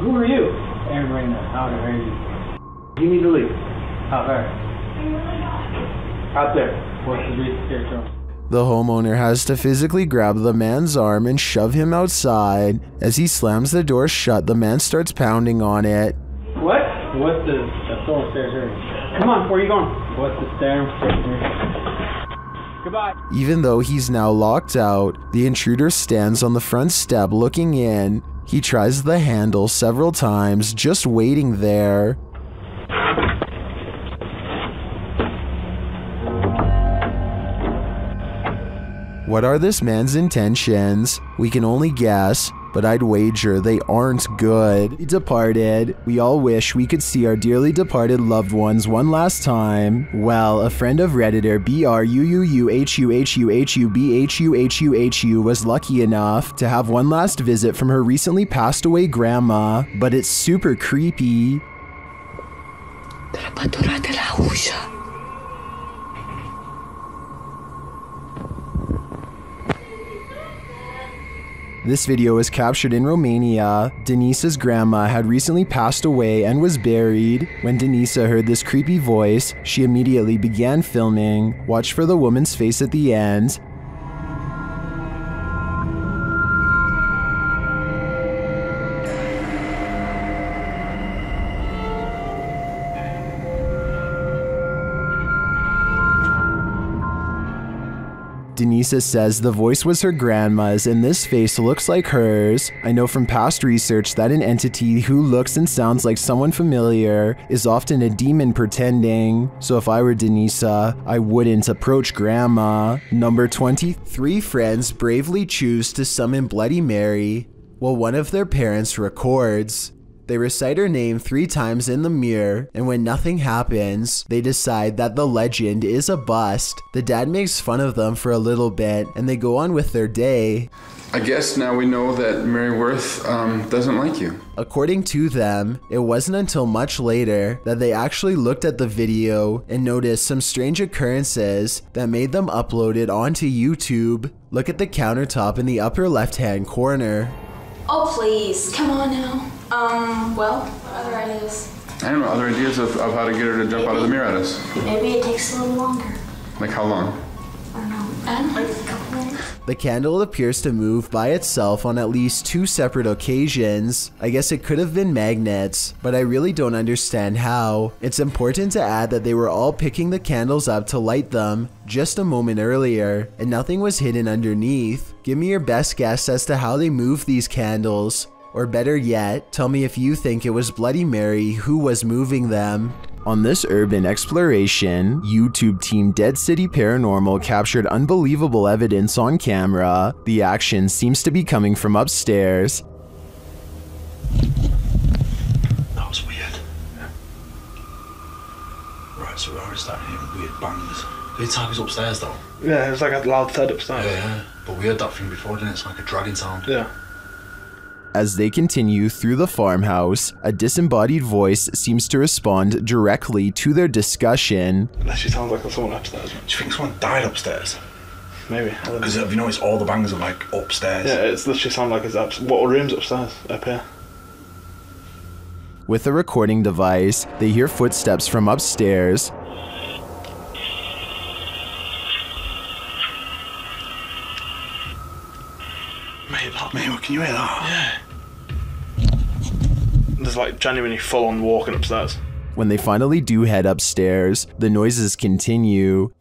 Who are you? Aaron right now. How are you? You need to leave. How far? Out there. What's the reason here, Joe? The homeowner has to physically grab the man's arm and shove him outside. As he slams the door shut, the man starts pounding on it. What? What's the stone stairs here? Come on, where are you going? What's the stairs here? Goodbye. Even though he's now locked out, the intruder stands on the front step looking in. He tries the handle several times, just waiting there. What are this man's intentions? We can only guess, but I'd wager they aren't good. He departed. We all wish we could see our dearly departed loved ones one last time. Well, a friend of Redditor BRUUUHUHUHUBHUHUHU was lucky enough to have one last visit from her recently passed away grandma, but it's super creepy. This video was captured in Romania. Denise's grandma had recently passed away and was buried. When Denisa heard this creepy voice, she immediately began filming. Watch for the woman's face at the end. Denisa says the voice was her grandma's and this face looks like hers. I know from past research that an entity who looks and sounds like someone familiar is often a demon pretending. So if I were Denisa, I wouldn't approach grandma. Number 20. 3 friends bravely choose to summon Bloody Mary while one of their parents records. They recite her name 3 times in the mirror, and when nothing happens, they decide that the legend is a bust. The dad makes fun of them for a little bit, and they go on with their day. I guess now we know that Mary Worth doesn't like you. According to them, it wasn't until much later that they actually looked at the video and noticed some strange occurrences that made them upload it onto YouTube. Look at the countertop in the upper left-hand corner. Oh, please, come on now. Well, what other ideas? I don't know, other ideas of how to get her to jump out of the mirror at us. Maybe it takes a little longer. Like how long? I don't know. Like a couple minutes. The candle appears to move by itself on at least 2 separate occasions. I guess it could have been magnets, but I really don't understand how. It's important to add that they were all picking the candles up to light them just a moment earlier, and nothing was hidden underneath. Give me your best guess as to how they moved these candles. Or better yet, tell me if you think it was Bloody Mary who was moving them. On this urban exploration, YouTube team Dead City Paranormal captured unbelievable evidence on camera. The action seems to be coming from upstairs. That was weird. Yeah. Right, so we're already starting hearing weird bangs. Did it was upstairs though? Yeah, it was like a loud thud upstairs. Yeah, but we heard that thing before, didn't it? It's like a dragging sound. Yeah. As they continue through the farmhouse, a disembodied voice seems to respond directly to their discussion. Unless she sounds like someone upstairs. Do you think someone died upstairs? Maybe. Because have you noticed all the bangs are like upstairs? Yeah, it's literally sound like it's what room's upstairs? Up here. With a recording device, they hear footsteps from upstairs. Mate, can you hear that? Yeah. There's like genuinely full on walking upstairs. When they finally do head upstairs, the noises continue.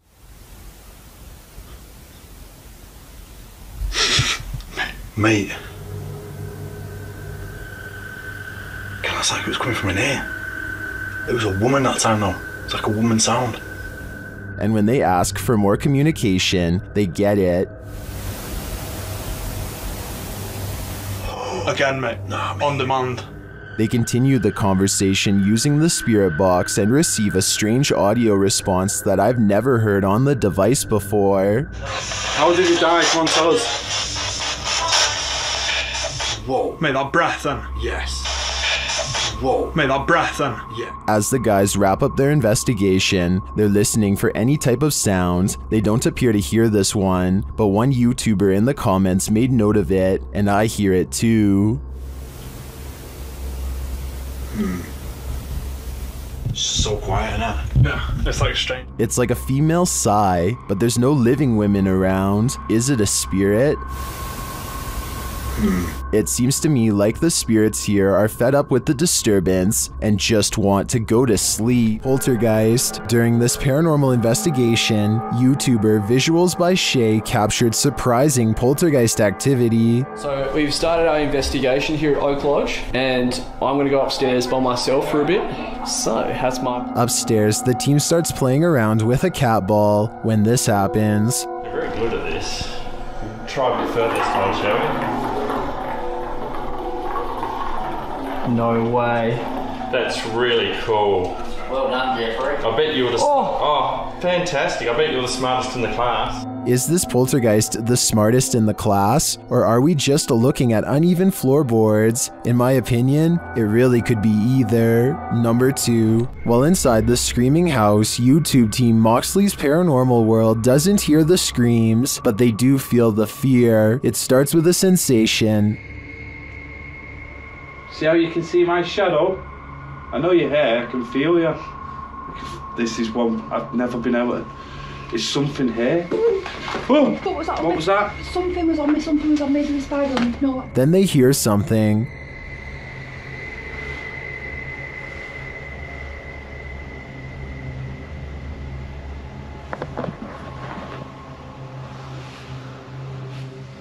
Mate. Can I say it was coming from in here? It was a woman that time though. It's like a woman sound. And when they ask for more communication, they get it. Again, mate. Nah, mate. On demand. They continue the conversation using the spirit box and receive a strange audio response that I've never heard on the device before. How did he die? Come on, tell us. Whoa. Mate, that breath then. Yes. Whoa. Mate, that breath then. Yeah. As the guys wrap up their investigation, they're listening for any type of sound. They don't appear to hear this one, but one YouTuber in the comments made note of it, and I hear it too. It's so quiet, isn't it? Yeah, it's like strange. It's like a female sigh, but there's no living women around. Is it a spirit? It seems to me like the spirits here are fed up with the disturbance and just want to go to sleep. Poltergeist. During this paranormal investigation, YouTuber Visuals by Shay captured surprising poltergeist activity. So we've started our investigation here at Oak Lodge, and I'm going to go upstairs by myself for a bit. So that's my... Upstairs, the team starts playing around with a cat ball when this happens. You're very good at this. We'll try a bit further this time, shall we? No way. That's really cool. Well done, Jeffrey. I bet you were the... Oh, fantastic. I bet you were the smartest in the class. Is this poltergeist the smartest in the class, or are we just looking at uneven floorboards? In my opinion, it really could be either. Number 2. While inside the screaming house, YouTube team Moxley's Paranormal World doesn't hear the screams, but they do feel the fear. It starts with a sensation. See how you can see my shadow? I know your hair, I can feel you. This is one I've never been able to... There's something here. Oh, What was that? What was that? Something was on me, maybe a spider on me. No. Then they hear something.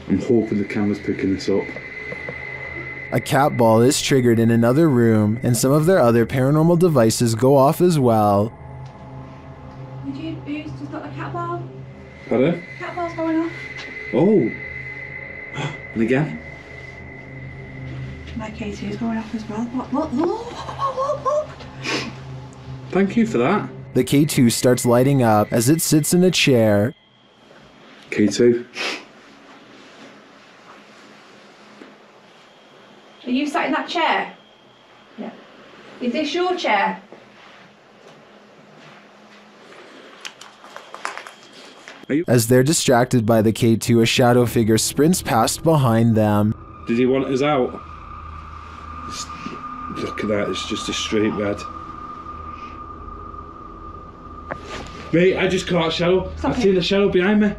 I'm hoping the camera's picking this up. A cat ball is triggered in another room, and some of their other paranormal devices go off as well. Who's just got the cat ball? Pardon? Cat ball's going off. Oh. And again? My K2's going off as well. Look. Thank you for that. The K2 starts lighting up as it sits in a chair. K2. Are you sat in that chair? Yeah. Is this your chair? As they're distracted by the K2, a shadow figure sprints past behind them. Did he want us out? Look at that, it's just a straight red. Mate, I just caught a shadow. I've seen a shadow behind me.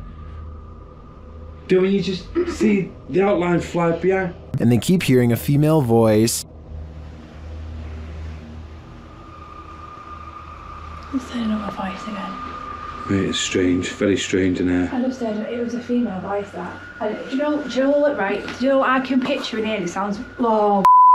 Do when you just see the outline fly behind? And they keep hearing a female voice. I just heard another voice again. Mate, it's strange, very strange in here. I just heard it was a female voice that. Do you know what, right? Do you know what I can picture in here? It sounds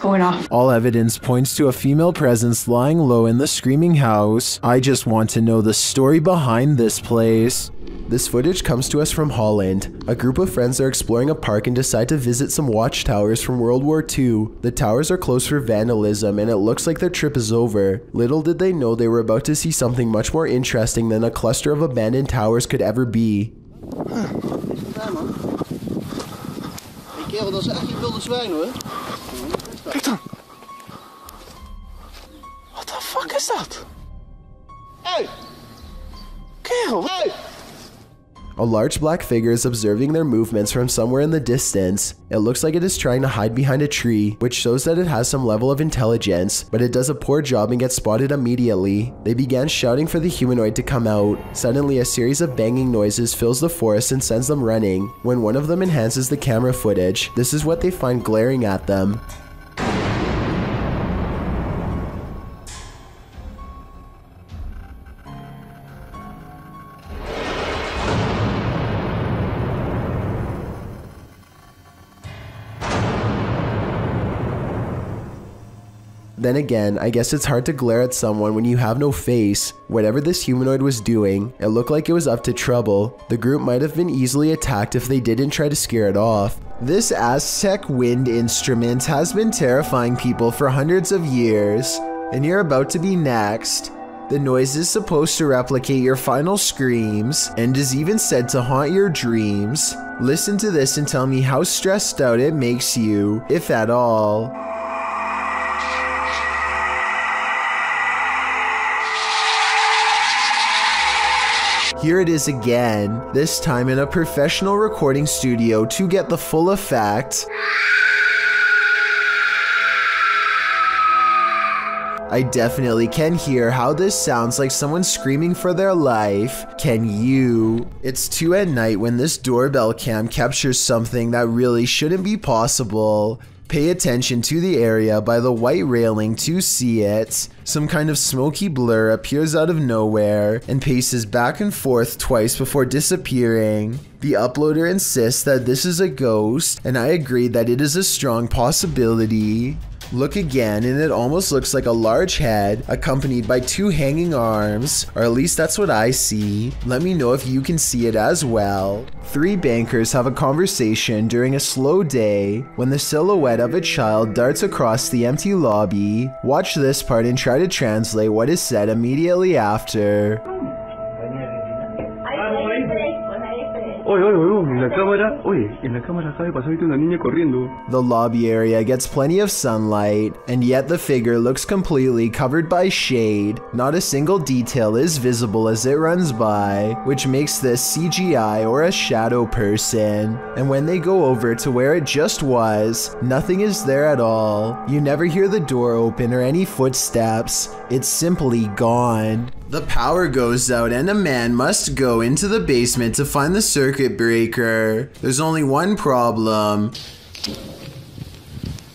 going off. All evidence points to a female presence lying low in the screaming house. I just want to know the story behind this place. This footage comes to us from Holland. A group of friends are exploring a park and decide to visit some watchtowers from World War II. The towers are closed for vandalism and it looks like their trip is over. Little did they know they were about to see something much more interesting than a cluster of abandoned towers could ever be. Hey kerel, dat is echt je wilde zwijn hoor. Kijk dan. What the fuck is dat? Hey! Kerel, hey! A large black figure is observing their movements from somewhere in the distance. It looks like it is trying to hide behind a tree, which shows that it has some level of intelligence, but it does a poor job and gets spotted immediately. They began shouting for the humanoid to come out. Suddenly, a series of banging noises fills the forest and sends them running. When one of them enhances the camera footage, this is what they find glaring at them. Then again, I guess it's hard to glare at someone when you have no face. Whatever this humanoid was doing, it looked like it was up to trouble. The group might have been easily attacked if they didn't try to scare it off. This Aztec wind instrument has been terrifying people for hundreds of years, and you're about to be next. The noise is supposed to replicate your final screams, and is even said to haunt your dreams. Listen to this and tell me how stressed out it makes you, if at all. Here it is again, this time in a professional recording studio to get the full effect. I definitely can hear how this sounds like someone screaming for their life. Can you? It's 2 at night when this doorbell cam captures something that really shouldn't be possible. Pay attention to the area by the white railing to see it. Some kind of smoky blur appears out of nowhere and paces back and forth twice before disappearing. The uploader insists that this is a ghost, and I agree that it is a strong possibility. Look again, and it almost looks like a large head accompanied by 2 hanging arms, or at least that's what I see. Let me know if you can see it as well. 3 bankers have a conversation during a slow day when the silhouette of a child darts across the empty lobby. Watch this part and try to translate what is said immediately after. The lobby area gets plenty of sunlight, and yet the figure looks completely covered by shade. Not a single detail is visible as it runs by, which makes this CGI or a shadow person. And when they go over to where it just was, nothing is there at all. You never hear the door open or any footsteps. It's simply gone. The power goes out and a man must go into the basement to find the circuit breaker. There's only one problem.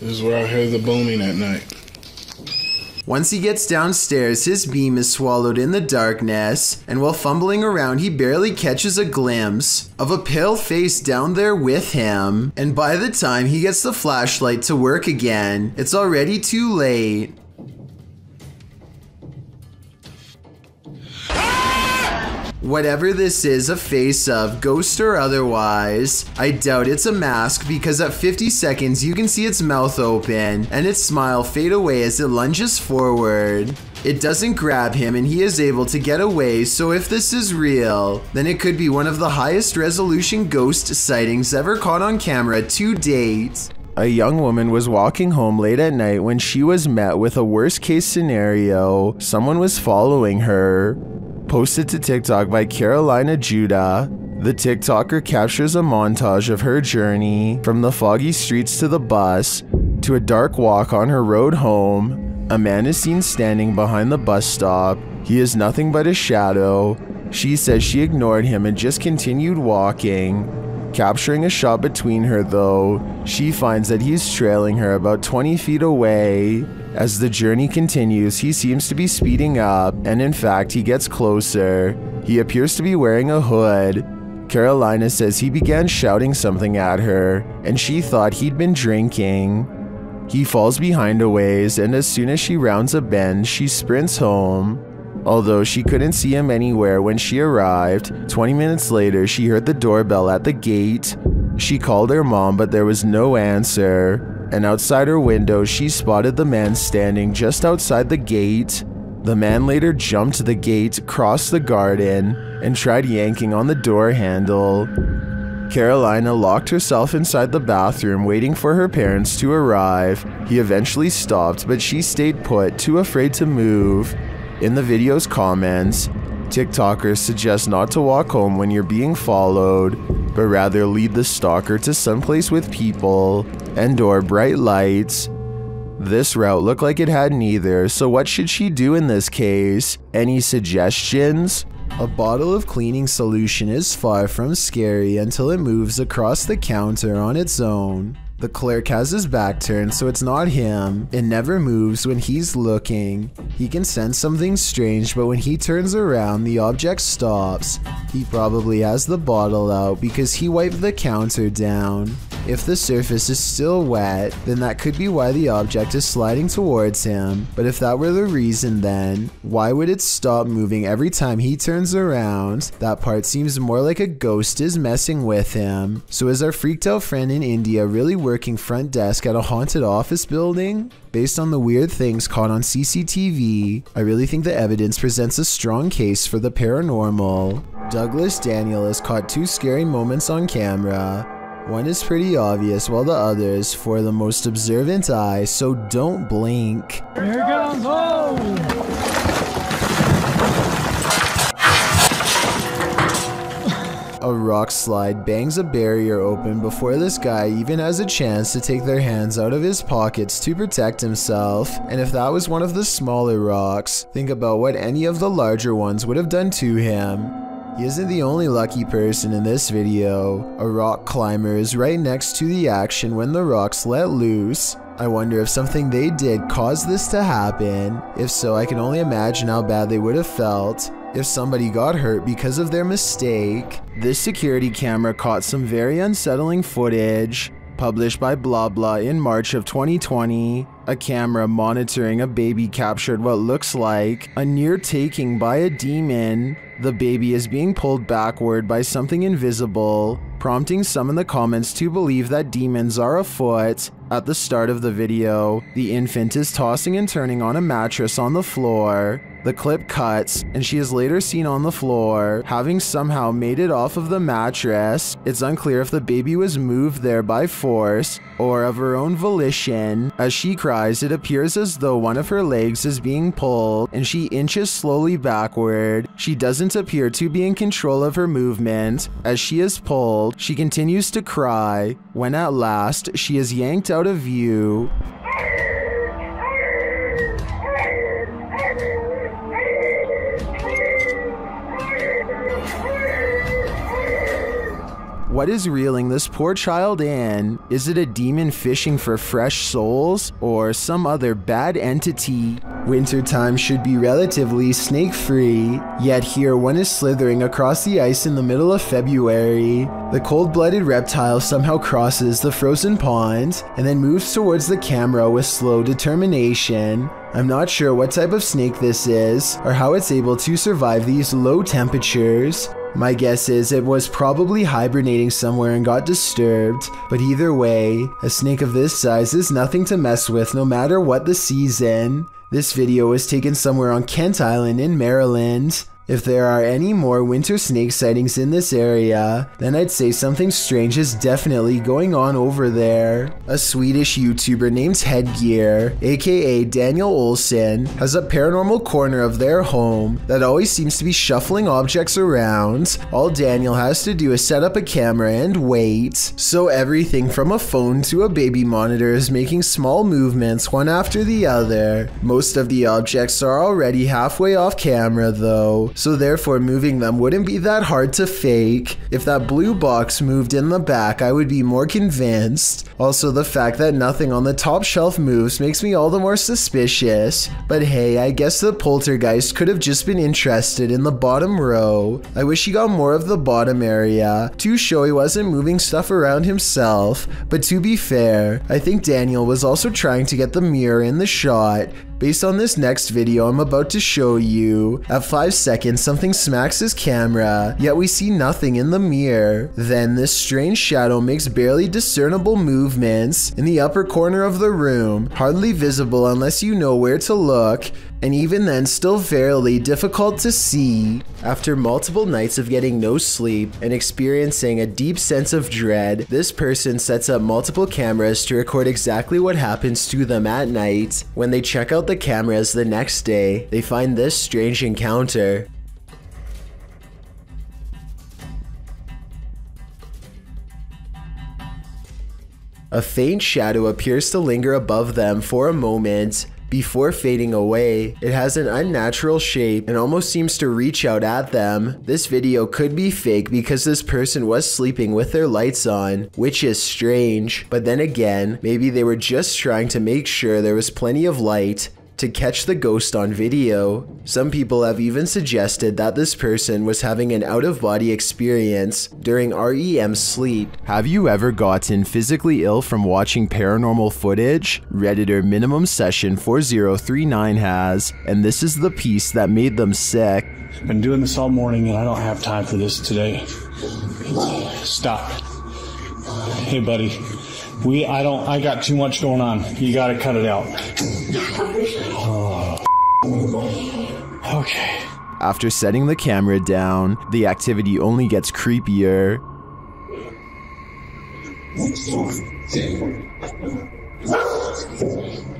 This is where I heard the booming at night. Once he gets downstairs, his beam is swallowed in the darkness, and while fumbling around, he barely catches a glimpse of a pale face down there with him. And by the time he gets the flashlight to work again, it's already too late. Whatever this is a face of, ghost or otherwise, I doubt it's a mask because at 50 seconds you can see its mouth open and its smile fade away as it lunges forward. It doesn't grab him and he is able to get away, so if this is real, then it could be one of the highest resolution ghost sightings ever caught on camera to date. A young woman was walking home late at night when she was met with a worst case scenario. Someone was following her. Posted to TikTok by Carolina Judah, the TikToker captures a montage of her journey from the foggy streets to the bus to a dark walk on her road home. A man is seen standing behind the bus stop. He is nothing but a shadow. She says she ignored him and just continued walking. Capturing a shot between her though, she finds that he's trailing her about 20 feet away. As the journey continues, he seems to be speeding up, and in fact, he gets closer. He appears to be wearing a hood. Carolina says he began shouting something at her, and she thought he'd been drinking. He falls behind a ways, and as soon as she rounds a bend, she sprints home. Although she couldn't see him anywhere when she arrived, 20 minutes later, she heard the doorbell at the gate. She called her mom, but there was no answer. And outside her window, she spotted the man standing just outside the gate. The man later jumped the gate, crossed the garden, and tried yanking on the door handle. Carolina locked herself inside the bathroom, waiting for her parents to arrive. He eventually stopped, but she stayed put, too afraid to move. In the video's comments, TikTokers suggest not to walk home when you're being followed, but rather lead the stalker to someplace with people and/or bright lights. This route looked like it had neither, so what should she do in this case? Any suggestions? A bottle of cleaning solution is far from scary until it moves across the counter on its own. The clerk has his back turned, so it's not him. It never moves when he's looking. He can sense something strange, but when he turns around, the object stops. He probably has the bottle out because he wiped the counter down. If the surface is still wet, then that could be why the object is sliding towards him. But if that were the reason, then why would it stop moving every time he turns around? That part seems more like a ghost is messing with him. So is our freaked out friend in India really working front desk at a haunted office building? Based on the weird things caught on CCTV, I really think the evidence presents a strong case for the paranormal. Douglas Daniel has caught 2 scary moments on camera. One is pretty obvious, while the other is for the most observant eye, so don't blink. Here goes home! A rock slide bangs a barrier open before this guy even has a chance to take their hands out of his pockets to protect himself. And if that was one of the smaller rocks, think about what any of the larger ones would have done to him. He isn't the only lucky person in this video. A rock climber is right next to the action when the rocks let loose. I wonder if something they did caused this to happen. If so, I can only imagine how bad they would have felt if somebody got hurt because of their mistake. This security camera caught some very unsettling footage. Published by Blah Blah in March of 2020, a camera monitoring a baby captured what looks like a near taking by a demon. The baby is being pulled backward by something invisible, prompting some in the comments to believe that demons are afoot. At the start of the video, the infant is tossing and turning on a mattress on the floor. The clip cuts, and she is later seen on the floor, having somehow made it off of the mattress. It's unclear if the baby was moved there by force or of her own volition. As she cries, it appears as though one of her legs is being pulled, and she inches slowly backward. She doesn't appear to be in control of her movement. As she is pulled, she continues to cry, when at last, she is yanked out of view. What is reeling this poor child in? Is it a demon fishing for fresh souls, or some other bad entity? Wintertime should be relatively snake-free, yet here one is slithering across the ice in the middle of February. The cold-blooded reptile somehow crosses the frozen pond, and then moves towards the camera with slow determination. I'm not sure what type of snake this is, or how it's able to survive these low temperatures. My guess is it was probably hibernating somewhere and got disturbed, but either way, a snake of this size is nothing to mess with no matter what the season. This video was taken somewhere on Kent Island in Maryland. If there are any more winter snake sightings in this area, then I'd say something strange is definitely going on over there. A Swedish YouTuber named Headgear, aka Daniel Olsson, has a paranormal corner of their home that always seems to be shuffling objects around. All Daniel has to do is set up a camera and wait. So everything from a phone to a baby monitor is making small movements one after the other. Most of the objects are already halfway off camera though, so therefore moving them wouldn't be that hard to fake. If that blue box moved in the back, I would be more convinced. Also, the fact that nothing on the top shelf moves makes me all the more suspicious. But hey, I guess the poltergeist could have just been interested in the bottom row. I wish he got more of the bottom area to show he wasn't moving stuff around himself. But to be fair, I think Daniel was also trying to get the mirror in the shot. Based on this next video I'm about to show you, at 5 seconds something smacks his camera, yet we see nothing in the mirror. Then this strange shadow makes barely discernible movements in the upper corner of the room, hardly visible unless you know where to look, and even then still fairly difficult to see. After multiple nights of getting no sleep and experiencing a deep sense of dread, this person sets up multiple cameras to record exactly what happens to them at night. When they check out the cameras the next day, they find this strange encounter. A faint shadow appears to linger above them for a moment before fading away. It has an unnatural shape and almost seems to reach out at them. This video could be fake because this person was sleeping with their lights on, which is strange. But then again, maybe they were just trying to make sure there was plenty of light to catch the ghost on video. Some people have even suggested that this person was having an out-of-body experience during REM sleep. Have you ever gotten physically ill from watching paranormal footage? Redditor Minimum Session 4039 has, and this is the piece that made them sick. Been doing this all morning and I don't have time for this today. Stop. Hey buddy, I got too much going on. You gotta cut it out. Oh. Okay. After setting the camera down, the activity only gets creepier.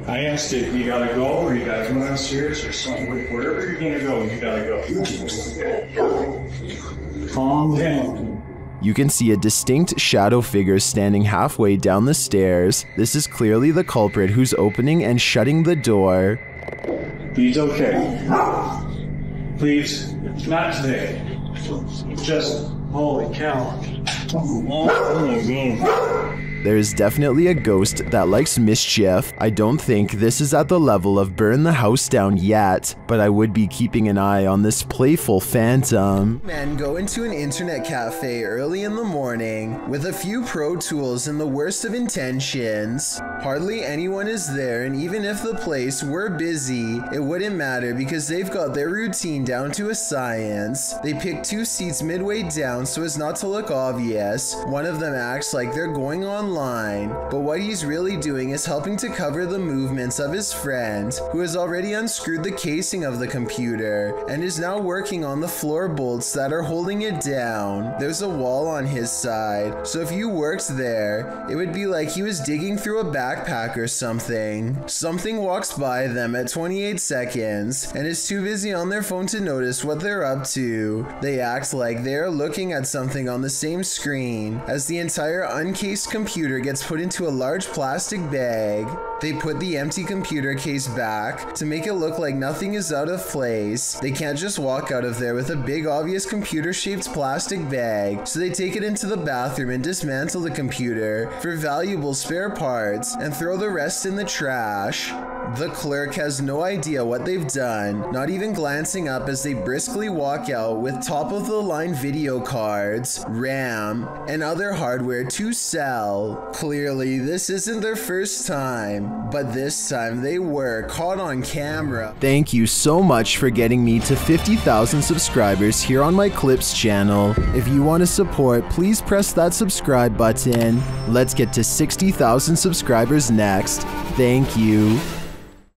I asked if you gotta go or you gotta come downstairs or something. Wherever you're gonna go, you gotta go. Calm down. You can see a distinct shadow figure standing halfway down the stairs. This is clearly the culprit who's opening and shutting the door. He's okay. Please, not today. Just, holy cow. There is definitely a ghost that likes mischief. I don't think this is at the level of burn the house down yet, but I would be keeping an eye on this playful phantom. Men go into an internet cafe early in the morning with a few pro tools and the worst of intentions. Hardly anyone is there, and even if the place were busy, it wouldn't matter because they've got their routine down to a science. They pick 2 seats midway down so as not to look obvious. One of them acts like they're going online, but what he's really doing is helping to cover the movements of his friend, who has already unscrewed the casing of the computer and is now working on the floor bolts that are holding it down. There's a wall on his side, so if you worked there, it would be like he was digging through a backpack or something. Something walks by them at 28 seconds and is too busy on their phone to notice what they're up to. They act like they are looking at something on the same screen as the entire uncased computer gets put into a large plastic bag. They put the empty computer case back to make it look like nothing is out of place. They can't just walk out of there with a big obvious computer-shaped plastic bag, so they take it into the bathroom and dismantle the computer for valuable spare parts and throw the rest in the trash. The clerk has no idea what they've done, not even glancing up as they briskly walk out with top-of-the-line video cards, RAM, and other hardware to sell. Clearly, this isn't their first time, but this time they were caught on camera. Thank you so much for getting me to 50,000 subscribers here on my Clips channel. If you want to support, please press that subscribe button. Let's get to 60,000 subscribers next. Thank you.